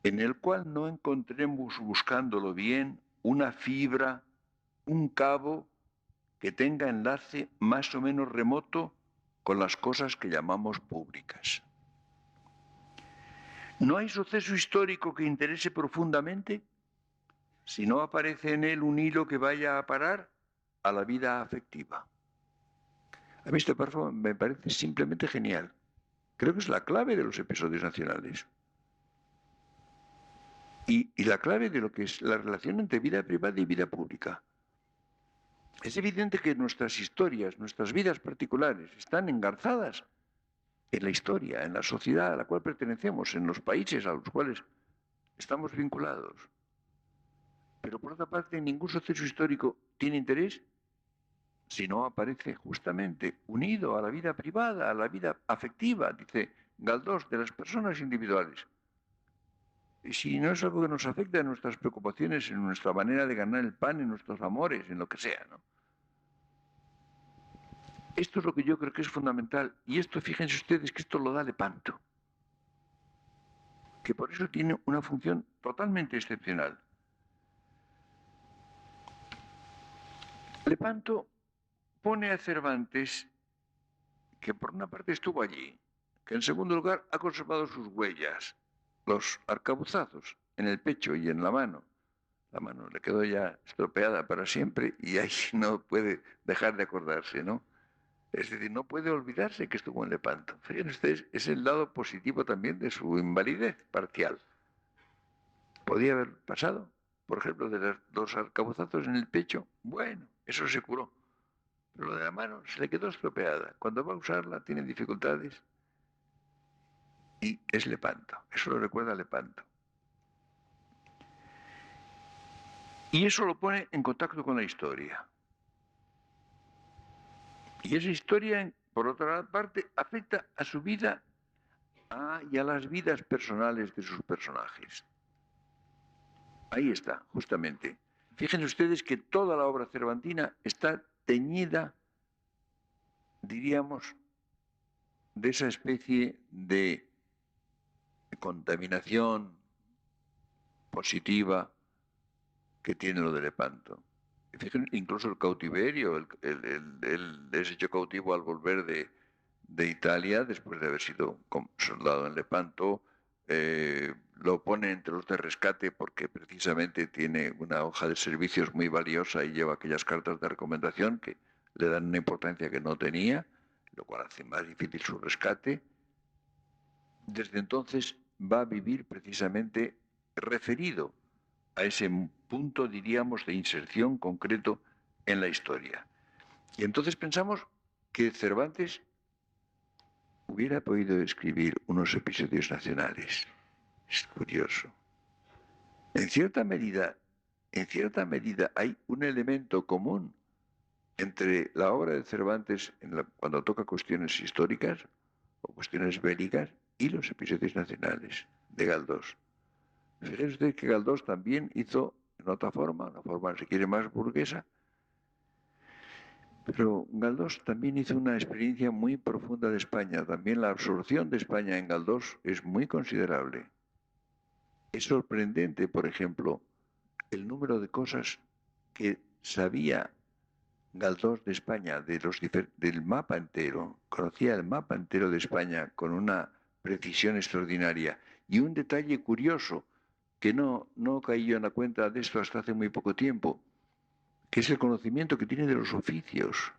[SPEAKER 1] en el cual no encontremos buscándolo bien una fibra, un cabo que tenga enlace más o menos remoto con las cosas que llamamos públicas. No hay suceso histórico que interese profundamente si no aparece en él un hilo que vaya a parar a la vida afectiva. A mí este párrafo me parece simplemente genial. Creo que es la clave de los episodios nacionales. Y la clave de lo que es la relación entre vida privada y vida pública. Es evidente que nuestras historias, nuestras vidas particulares, están engarzadas en la historia, en la sociedad a la cual pertenecemos, en los países a los cuales estamos vinculados. Pero por otra parte, ningún suceso histórico tiene interés si no aparece justamente unido a la vida privada, a la vida afectiva, dice Galdós, de las personas individuales. Y si no es algo que nos afecta en nuestras preocupaciones, en nuestra manera de ganar el pan, en nuestros amores, en lo que sea, ¿no? Esto es lo que yo creo que es fundamental. Y esto, fíjense ustedes, que esto lo da Lepanto, que por eso tiene una función totalmente excepcional. Lepanto pone a Cervantes, que por una parte estuvo allí, que en segundo lugar ha conservado sus huellas, los arcabuzazos en el pecho y en la mano. La mano le quedó ya estropeada para siempre y ahí no puede dejar de acordarse, ¿no? Es decir, no puede olvidarse que estuvo en Lepanto. Fíjense ustedes, es el lado positivo también de su invalidez parcial. Podía haber pasado, por ejemplo, de los dos arcabuzazos en el pecho. Bueno, eso se curó. Pero lo de la mano se le quedó estropeada. Cuando va a usarla tiene dificultades y es Lepanto. Eso lo recuerda Lepanto. Y eso lo pone en contacto con la historia. Y esa historia, por otra parte, afecta a su vida y a las vidas personales de sus personajes. Ahí está, justamente. Fíjense ustedes que toda la obra cervantina está teñida, diríamos, de esa especie de contaminación positiva que tiene lo de Lepanto. Fíjense, incluso el cautiverio, el es hecho cautivo al volver de Italia, después de haber sido soldado en Lepanto, lo pone entre los de rescate porque precisamente tiene una hoja de servicios muy valiosa y lleva aquellas cartas de recomendación que le dan una importancia que no tenía, lo cual hace más difícil su rescate. Desde entonces va a vivir precisamente referido a ese punto, diríamos, de inserción concreto en la historia. Y entonces pensamos que Cervantes hubiera podido escribir unos episodios nacionales. Es curioso. En cierta medida hay un elemento común entre la obra de Cervantes cuando toca cuestiones históricas o cuestiones bélicas y los episodios nacionales de Galdós. Fíjese usted que Galdós también hizo en otra forma, una forma si quiere más burguesa, pero Galdós también hizo una experiencia muy profunda de España. También la absorción de España en Galdós es muy considerable. Es sorprendente, por ejemplo, el número de cosas que sabía Galdós de España, del mapa entero. Conocía el mapa entero de España con una precisión extraordinaria. Y un detalle curioso, que no caí yo en la cuenta de esto hasta hace muy poco tiempo, que es el conocimiento que tiene de los oficios.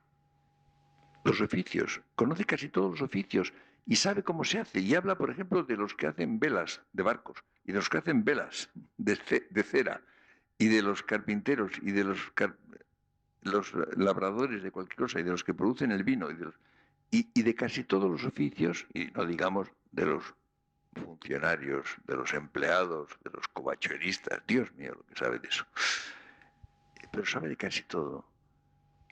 [SPEAKER 1] Los oficios. Conoce casi todos los oficios y sabe cómo se hace. Y habla, por ejemplo, de los que hacen velas de barcos y de los que hacen velas de cera y de los carpinteros y de los labradores de cualquier cosa y de los que producen el vino y de casi todos los oficios, y no digamos de los funcionarios, de los empleados, de los covacheristas. Dios mío, lo que sabe de eso. Pero sabe de casi todo.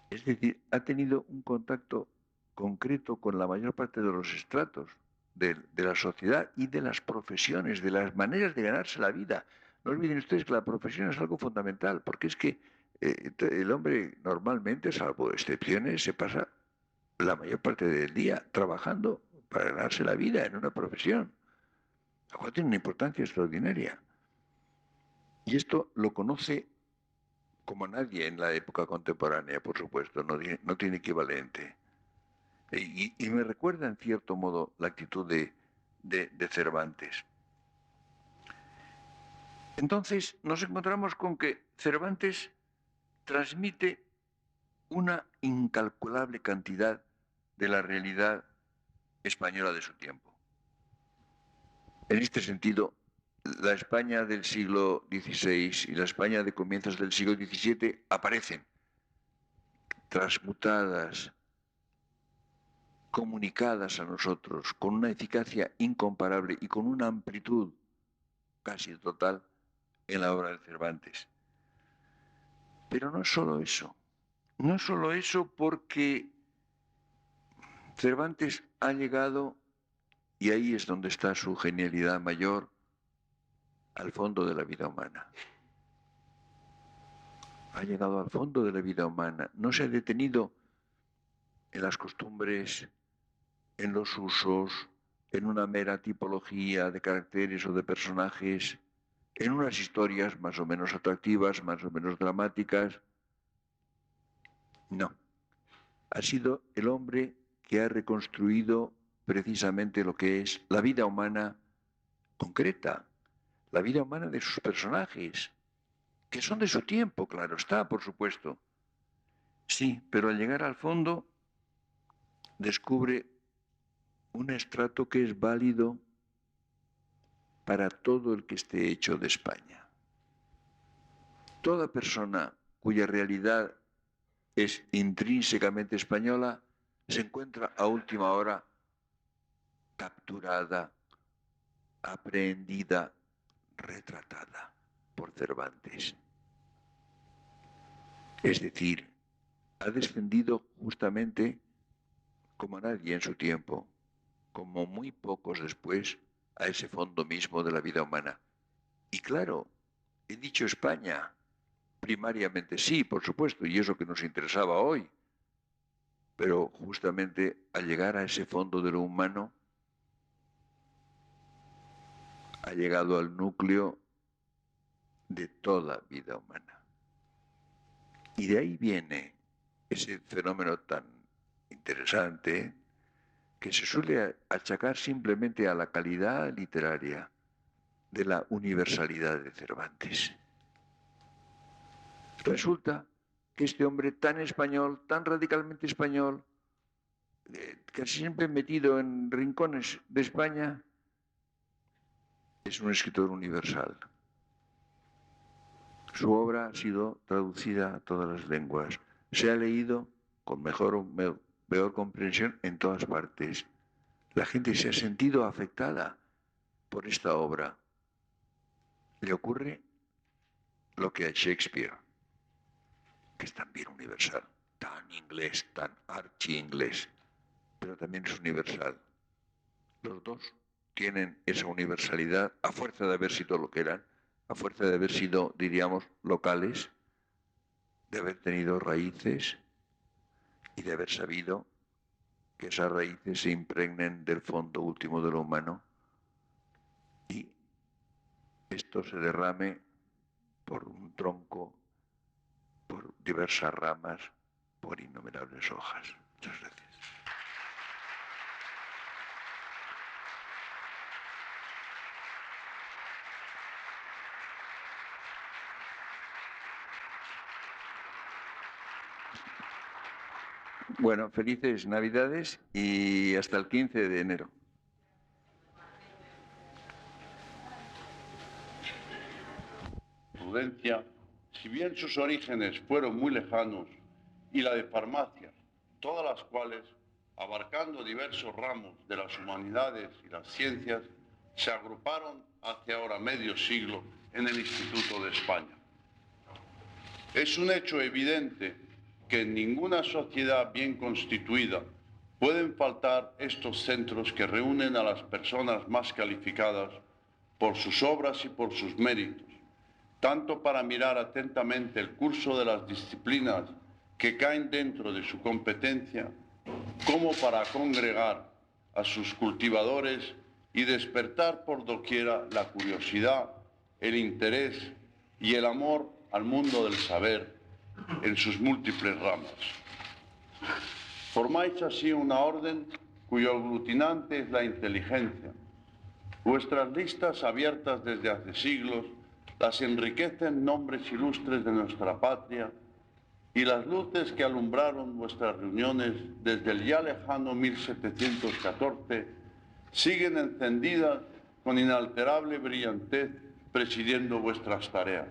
[SPEAKER 1] Es decir, ha tenido un contacto concreto con la mayor parte de los estratos de la sociedad y de las profesiones, de las maneras de ganarse la vida. No olviden ustedes que la profesión es algo fundamental, porque es que el hombre normalmente, salvo excepciones, se pasa la mayor parte del día trabajando para ganarse la vida en una profesión, lo cual tiene una importancia extraordinaria. Y esto lo conoce como nadie en la época contemporánea, por supuesto, no tiene equivalente. Y me recuerda en cierto modo la actitud de Cervantes. Entonces nos encontramos con que Cervantes transmite una incalculable cantidad de la realidad española de su tiempo. En este sentido, la España del siglo XVI y la España de comienzos del siglo XVII aparecen transmutadas, comunicadas a nosotros con una eficacia incomparable y con una amplitud casi total en la obra de Cervantes. Pero no es solo eso. No es solo eso porque Cervantes ha llegado, y ahí es donde está su genialidad mayor, al fondo de la vida humana. Ha llegado al fondo de la vida humana. No se ha detenido en las costumbres, en los usos, en una mera tipología de caracteres o de personajes, en unas historias más o menos atractivas, más o menos dramáticas. No. Ha sido el hombre que ha reconstruido precisamente lo que es la vida humana concreta, la vida humana de sus personajes, que son de su tiempo, claro está, por supuesto. Sí, pero al llegar al fondo descubre un estrato que es válido para todo el que esté hecho de España. Toda persona cuya realidad es intrínsecamente española se encuentra a última hora capturada, aprehendida, retratada por Cervantes. Es decir, ha descendido justamente como nadie en su tiempo, como muy pocos después, a ese fondo mismo de la vida humana. Y claro, he dicho España, primariamente sí, por supuesto, y es lo que nos interesaba hoy, pero justamente al llegar a ese fondo de lo humano, ha llegado al núcleo de toda vida humana. Y de ahí viene ese fenómeno tan interesante que se suele achacar simplemente a la calidad literaria de la universalidad de Cervantes. Resulta que este hombre tan español, tan radicalmente español, casi siempre metido en rincones de España, es un escritor universal. Su obra ha sido traducida a todas las lenguas. Se ha leído con mejor o peor comprensión en todas partes. La gente se ha sentido afectada por esta obra. Le ocurre lo que a Shakespeare, que es también universal, tan inglés, tan archi-inglés, pero también es universal. Los dos tienen esa universalidad a fuerza de haber sido lo que eran, a fuerza de haber sido, diríamos, locales, de haber tenido raíces y de haber sabido que esas raíces se impregnen del fondo último de lo humano y esto se derrame por un tronco, por diversas ramas, por innumerables hojas. Muchas gracias. Bueno, felices Navidades y hasta el 15 de enero.
[SPEAKER 2] Prudencia, si bien sus orígenes fueron muy lejanos, y la de farmacia, todas las cuales, abarcando diversos ramos de las humanidades y las ciencias, se agruparon hace ahora medio siglo en el Instituto de España. Es un hecho evidente que en ninguna sociedad bien constituida pueden faltar estos centros que reúnen a las personas más calificadas por sus obras y por sus méritos, tanto para mirar atentamente el curso de las disciplinas que caen dentro de su competencia, como para congregar a sus cultivadores y despertar por doquiera la curiosidad, el interés y el amor al mundo del saber en sus múltiples ramas. Formáis así una orden cuyo aglutinante es la inteligencia. Vuestras listas, abiertas desde hace siglos, las enriquecen nombres ilustres de nuestra patria, y las luces que alumbraron vuestras reuniones desde el ya lejano 1714 siguen encendidas con inalterable brillantez presidiendo vuestras tareas.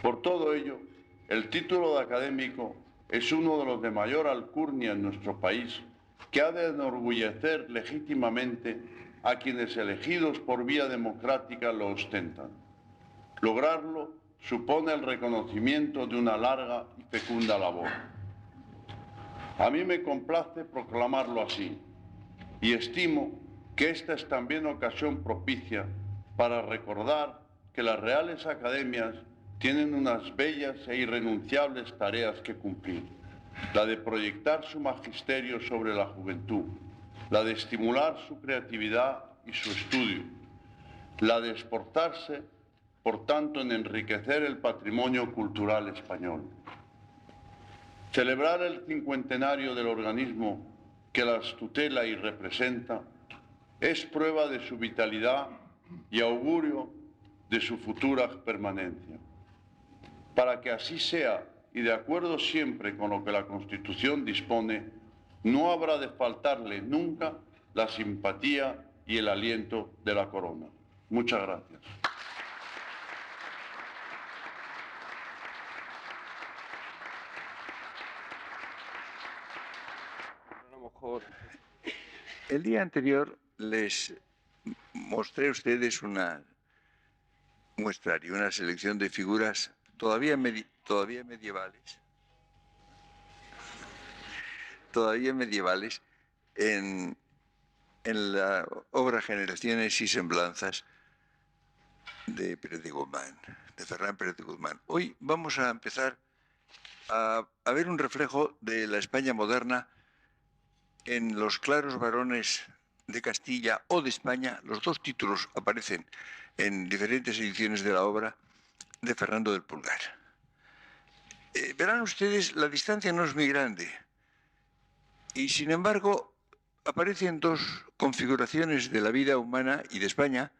[SPEAKER 2] Por todo ello, el título de académico es uno de los de mayor alcurnia en nuestro país, que ha de enorgullecer legítimamente a quienes elegidos por vía democrática lo ostentan. Lograrlo supone el reconocimiento de una larga y fecunda labor. A mí me complace proclamarlo así y estimo que esta es también ocasión propicia para recordar que las reales academias tienen unas bellas e irrenunciables tareas que cumplir: la de proyectar su magisterio sobre la juventud, la de estimular su creatividad y su estudio, la de esforzarse, por tanto, en enriquecer el patrimonio cultural español. Celebrar el cincuentenario del organismo que las tutela y representa es prueba de su vitalidad y augurio de su futura permanencia. Para que así sea, y de acuerdo siempre con lo que la Constitución dispone, no habrá de faltarle nunca la simpatía y el aliento de la corona. Muchas gracias.
[SPEAKER 1] El día anterior les mostré a ustedes una muestrario, una selección de figuras todavía medievales en la obra Generaciones y Semblanzas de Pérez de Guzmán, de Ferran Pérez de Guzmán. Hoy vamos a empezar a ver un reflejo de la España moderna en los claros varones de Castilla o de España. Los dos títulos aparecen en diferentes ediciones de la obra de Fernando del Pulgar. Verán ustedes, la distancia no es muy grande y sin embargo aparecen dos configuraciones de la vida humana y de España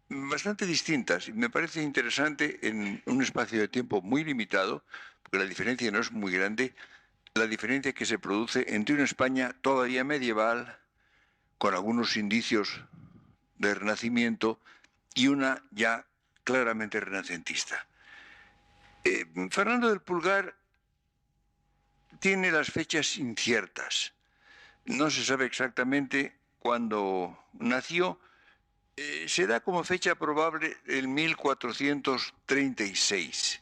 [SPEAKER 1] bastante distintas, y me parece interesante en un espacio de tiempo muy limitado, porque la diferencia no es muy grande, la diferencia que se produce entre una España todavía medieval, con algunos indicios de renacimiento, y una ya claramente renacentista. Fernando del Pulgar tiene las fechas inciertas. No se sabe exactamente cuándo nació. Se da como fecha probable el 1436.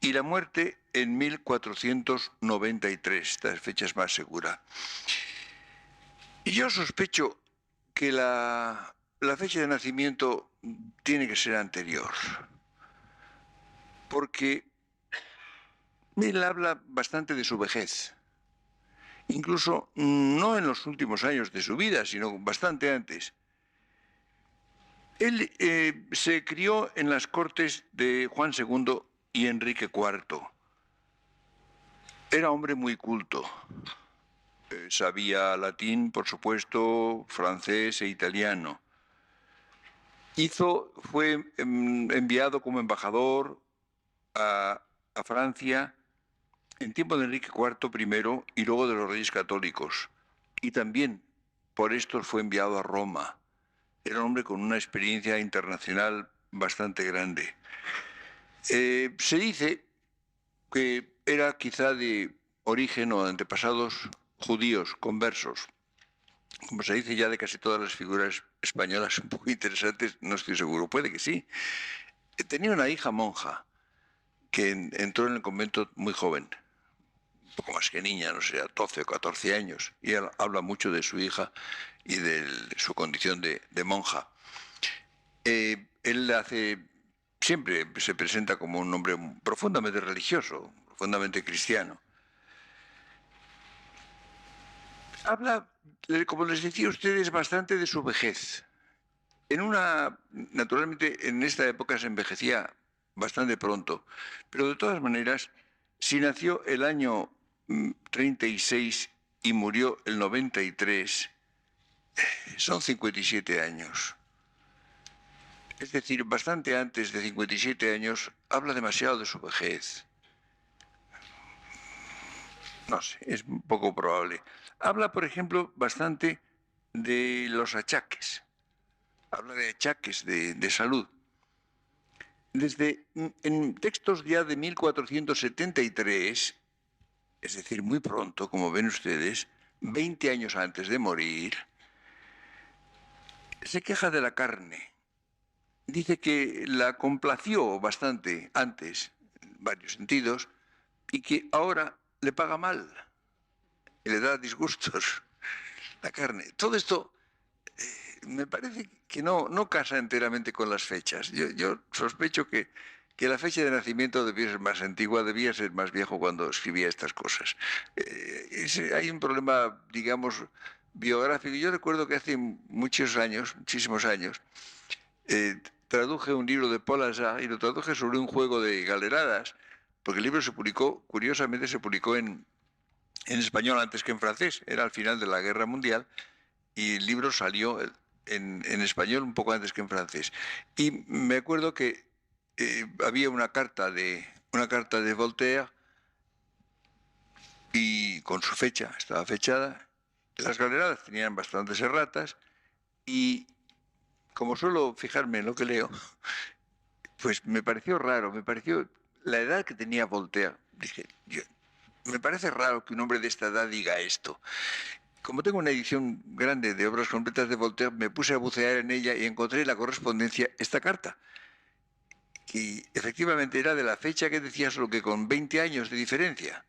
[SPEAKER 1] y la muerte en 1493, esta fecha es más segura. Y yo sospecho que la fecha de nacimiento tiene que ser anterior, porque él habla bastante de su vejez, incluso no en los últimos años de su vida, sino bastante antes. Él se crió en las cortes de Juan II y Enrique IV. Era hombre muy culto. Sabía latín, por supuesto, francés e italiano. Fue enviado como embajador a Francia en tiempo de Enrique IV primero y luego de los Reyes Católicos. Y también por esto fue enviado a Roma. Era un hombre con una experiencia internacional bastante grande. Se dice que era quizá de origen o de antepasados judíos, conversos. Como se dice ya de casi todas las figuras españolas un poco interesantes, no estoy seguro, puede que sí. Tenía una hija monja que entró en el convento muy joven, un poco más que niña, no sé, 12 o 14 años, y él habla mucho de su hija y de su condición de monja. Él siempre se presenta como un hombre profundamente religioso, profundamente cristiano. Habla, como les decía a ustedes, bastante de su vejez. Naturalmente, en esta época se envejecía bastante pronto, pero de todas maneras, si nació el año 36 y murió el 93, son 57 años. Es decir, bastante antes de 57 años, habla demasiado de su vejez. No sé, es un poco probable. Habla, por ejemplo, bastante de los achaques. Habla de achaques de salud. En textos ya de 1473, es decir, muy pronto, como ven ustedes, 20 años antes de morir, se queja de la carne. Dice que la complació bastante antes, en varios sentidos, y que ahora le paga mal, y le da disgustos la carne. Todo esto me parece que no casa enteramente con las fechas. Yo sospecho que la fecha de nacimiento debía ser más antigua, debía ser más viejo cuando escribía estas cosas. Hay un problema, digamos, biográfico. Yo recuerdo que hace muchísimos años, traduje un libro de Paul Hazard y lo traduje sobre un juego de galeradas, porque el libro curiosamente se publicó en español antes que en francés, era al final de la Guerra Mundial, y el libro salió en español un poco antes que en francés. Y me acuerdo que había una carta de Voltaire y con su fecha, estaba fechada. Las galeradas tenían bastantes erratas y como suelo fijarme en lo que leo, pues me pareció raro, la edad que tenía Voltaire. Dije, me parece raro que un hombre de esta edad diga esto. Como tengo una edición grande de obras completas de Voltaire, me puse a bucear en ella y encontré en la correspondencia esta carta. Y efectivamente era de la fecha que decía, solo que con 20 años de diferencia.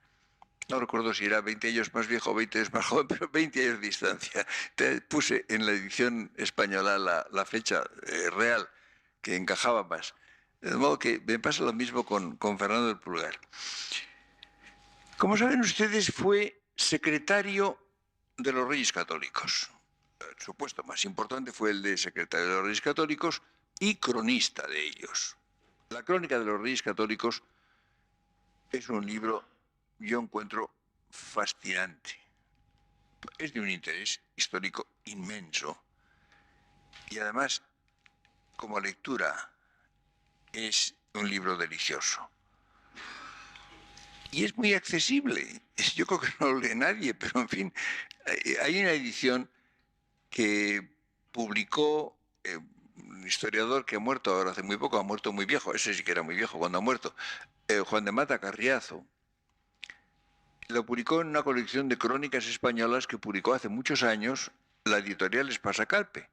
[SPEAKER 1] No recuerdo si era 20 años más viejo o 20 años más joven, pero 20 años de distancia. Te puse en la edición española la fecha real, que encajaba más. De modo que me pasa lo mismo con Fernando del Pulgar. Como saben ustedes, fue secretario de los Reyes Católicos. Su puesto más importante fue el de secretario de los Reyes Católicos y cronista de ellos. La Crónica de los Reyes Católicos es un libro, yo encuentro, fascinante. Es de un interés histórico inmenso y además, como lectura, es un libro delicioso. Y es muy accesible. Yo creo que no lo lee nadie, pero en fin, hay una edición que publicó un historiador que ha muerto ahora hace muy poco, ha muerto muy viejo, ese sí que era muy viejo cuando ha muerto, Juan de Mata Carriazo. Lo publicó en una colección de crónicas españolas que publicó hace muchos años la editorial Espasa Calpe.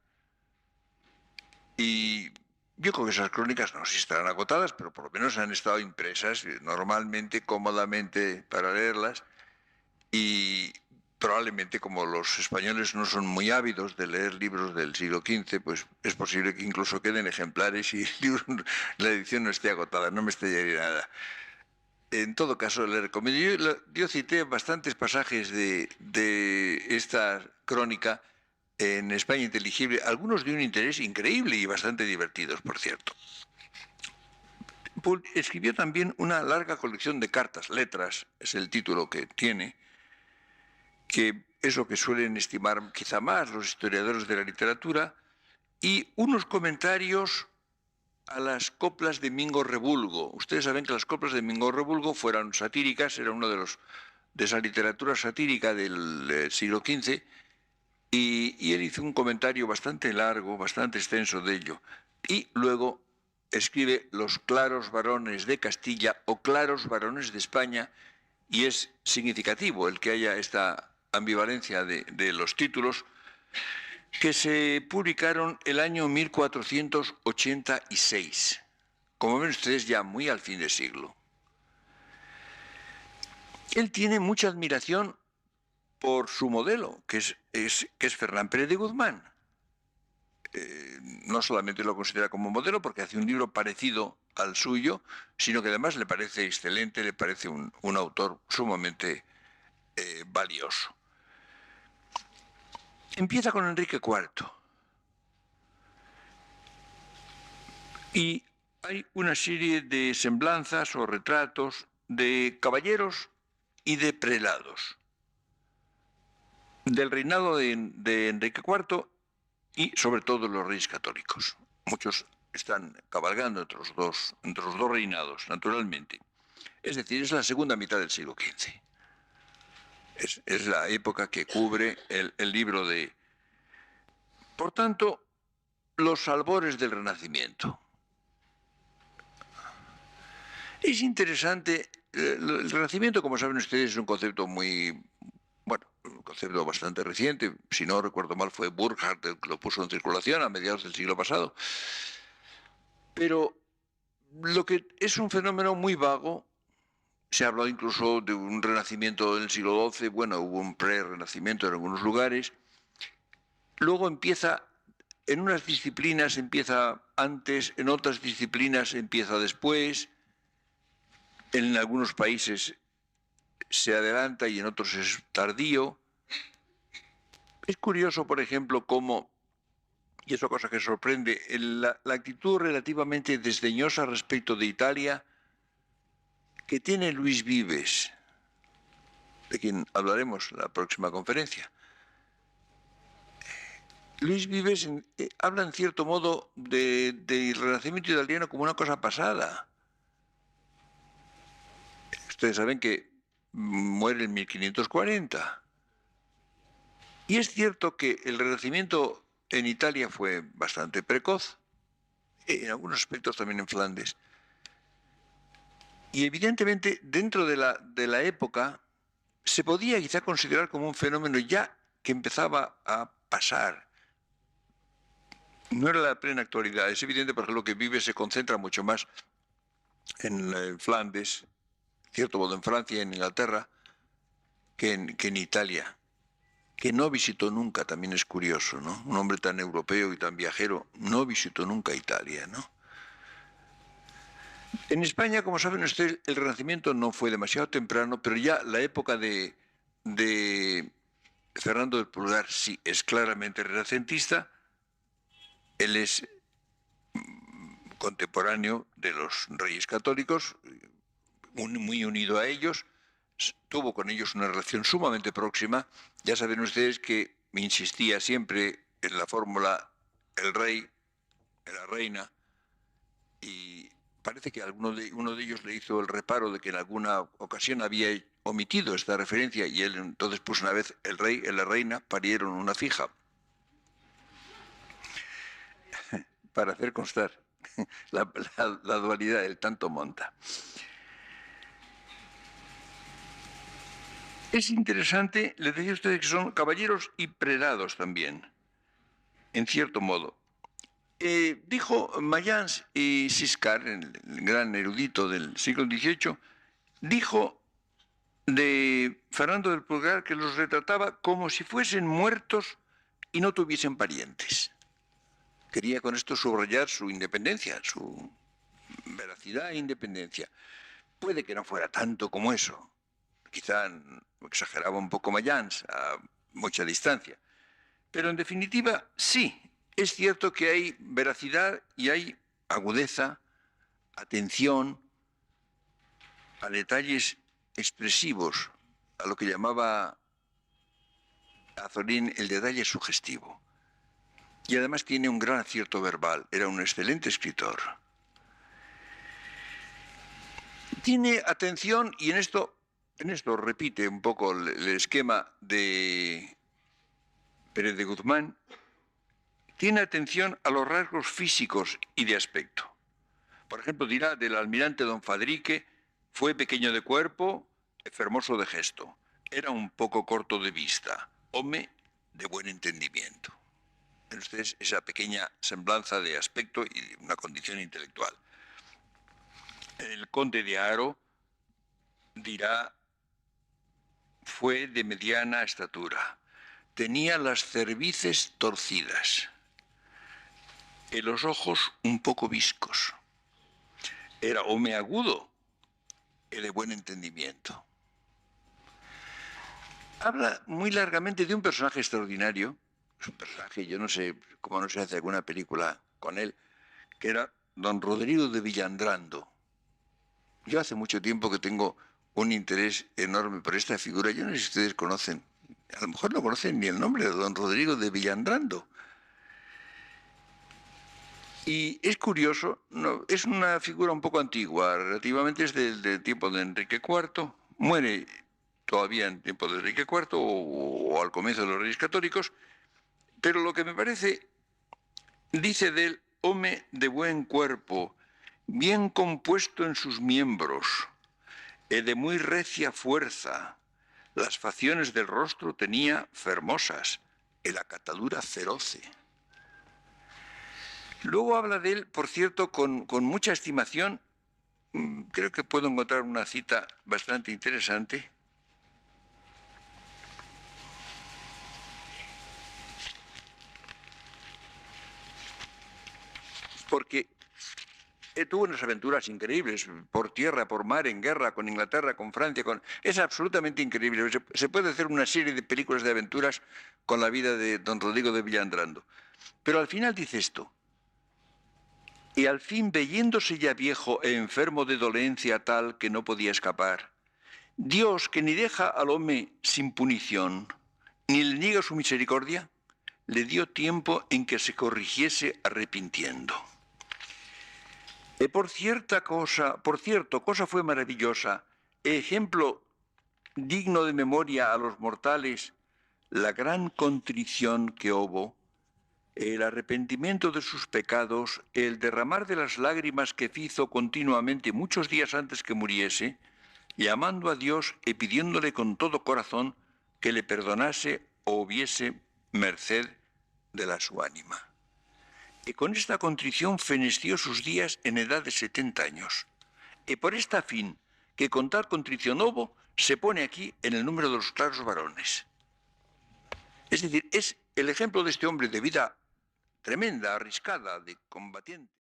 [SPEAKER 1] Y Yo creo que esas crónicas no sé si estarán agotadas, pero por lo menos han estado impresas normalmente, cómodamente para leerlas. Y probablemente, como los españoles no son muy ávidos de leer libros del siglo XV, pues es posible que incluso queden ejemplares y la edición no esté agotada, no me extrañaría nada. En todo caso, le recomiendo. Yo cité bastantes pasajes de esta crónica en España Inteligible, algunos de un interés increíble y bastante divertidos, por cierto. Escribió también una larga colección de cartas, letras, es el título que tiene, que es lo que suelen estimar quizá más los historiadores de la literatura, y unos comentarios a las coplas de Mingo Rebulgo. Ustedes saben que las coplas de Mingo Rebulgo fueron satíricas, era uno de esa literatura satírica del siglo XV, y él hizo un comentario bastante largo, bastante extenso de ello. Y luego escribe Los claros varones de Castilla o Claros varones de España, y es significativo el que haya esta ambivalencia de los títulos, que se publicaron el año 1486. Como ven ustedes, ya muy al fin de siglo. Él tiene mucha admiración por su modelo, que es Fernán Pérez de Guzmán. No solamente lo considera como modelo porque hace un libro parecido al suyo, sino que además le parece excelente, le parece un autor sumamente valioso. Empieza con Enrique IV. Y hay una serie de semblanzas o retratos de caballeros y de prelados del reinado de Enrique IV y sobre todo los reyes católicos. Muchos están cabalgando entre los dos reinados, naturalmente. Es decir, es la segunda mitad del siglo XV. Es la época que cubre el libro de... Por tanto, los albores del Renacimiento. Es interesante, el Renacimiento, como saben ustedes, es un concepto muy... Bueno, un concepto bastante reciente, si no recuerdo mal fue Burckhardt el que lo puso en circulación a mediados del siglo pasado. Pero lo que es un fenómeno muy vago, se ha hablado incluso de un renacimiento del siglo XII, bueno, hubo un pre-renacimiento en algunos lugares. Luego empieza, en unas disciplinas empieza antes, en otras disciplinas empieza después, en algunos países se adelanta y en otros es tardío. Es curioso, por ejemplo, cómo, y es una cosa que sorprende, la actitud relativamente desdeñosa respecto de Italia que tiene Luis Vives, de quien hablaremos en la próxima conferencia. Luis Vives habla en cierto modo del Renacimiento italiano como una cosa pasada. Ustedes saben que muere en 1540. Y es cierto que el Renacimiento en Italia fue bastante precoz, en algunos aspectos también en Flandes. Y evidentemente dentro de la época se podía quizá considerar como un fenómeno ya que empezaba a pasar. No era la plena actualidad. Es evidente, por ejemplo, que Vives se concentra mucho más en Flandes, cierto modo en Francia y en Inglaterra, que en Italia, que no visitó nunca, también es curioso, ¿no? Un hombre tan europeo y tan viajero no visitó nunca Italia, ¿no? En España, como saben ustedes, el Renacimiento no fue demasiado temprano, pero ya la época de Fernando del Pulgar sí es claramente renacentista. Él es contemporáneo de los reyes católicos, muy unido a ellos, tuvo con ellos una relación sumamente próxima. Ya saben ustedes que me insistía siempre en la fórmula el rey, la reina, y parece que uno de ellos le hizo el reparo de que en alguna ocasión había omitido esta referencia y él entonces puso una vez el rey y la reina parieron una fija para hacer constar la dualidad, el tanto monta. Es interesante, les decía a ustedes que son caballeros y prelados también, en cierto modo. Dijo Mayans y Siscar, el gran erudito del siglo XVIII, dijo de Fernando del Pulgar que los retrataba como si fuesen muertos y no tuviesen parientes. Quería con esto subrayar su independencia, su veracidad e independencia. Puede que no fuera tanto como eso. Quizá exageraba un poco Mayans a mucha distancia. Pero en definitiva, sí, es cierto que hay veracidad y hay agudeza, atención a detalles expresivos, a lo que llamaba Azorín el detalle sugestivo. Y además tiene un gran acierto verbal, era un excelente escritor. Tiene atención, y en esto repite un poco el esquema de Pérez de Guzmán, tiene atención a los rasgos físicos y de aspecto. Por ejemplo, dirá del almirante don Fadrique, fue pequeño de cuerpo, fermoso de gesto, era un poco corto de vista, hombre de buen entendimiento. En ustedes esa pequeña semblanza de aspecto y una condición intelectual. El conde de Haro dirá, fue de mediana estatura, tenía las cervices torcidas, y los ojos un poco viscos. Era hombre agudo y de buen entendimiento. Habla muy largamente de un personaje extraordinario, es un personaje, yo no sé cómo no se hace alguna película con él, que era don Rodrigo de Villandrando. Yo hace mucho tiempo que tengo un interés enorme por esta figura. Yo no sé si ustedes conocen, a lo mejor no conocen ni el nombre de don Rodrigo de Villandrando. Y es curioso, no, es una figura un poco antigua, relativamente es del tiempo de Enrique IV, muere todavía en tiempo de Enrique IV o al comienzo de los Reyes Católicos, pero lo que me parece, dice del hombre de buen cuerpo, bien compuesto en sus miembros, de muy recia fuerza, las facciones del rostro tenía fermosas, la catadura feroce. Luego habla de él, por cierto, con mucha estimación. Creo que puedo encontrar una cita bastante interesante. Porque tuvo unas aventuras increíbles, por tierra, por mar, en guerra, con Inglaterra, con Francia, es absolutamente increíble. Se puede hacer una serie de películas de aventuras con la vida de don Rodrigo de Villandrando. Pero al final dice esto, y al fin veyéndose ya viejo e enfermo de dolencia tal que no podía escapar, Dios, que ni deja al hombre sin punición, ni le niega su misericordia, le dio tiempo en que se corrigiese arrepintiendo. Por cierto, cosa fue maravillosa, ejemplo digno de memoria a los mortales, la gran contrición que hubo, el arrepentimiento de sus pecados, el derramar de las lágrimas que hizo continuamente muchos días antes que muriese, llamando a Dios y pidiéndole con todo corazón que le perdonase o hubiese merced de la su ánima. Y con esta contrición feneció sus días en edad de 70 años. Y por esta fin, que con tal contrición hubo, se pone aquí en el número de los claros varones. Es decir, es el ejemplo de este hombre de vida tremenda, arriscada, de combatiente.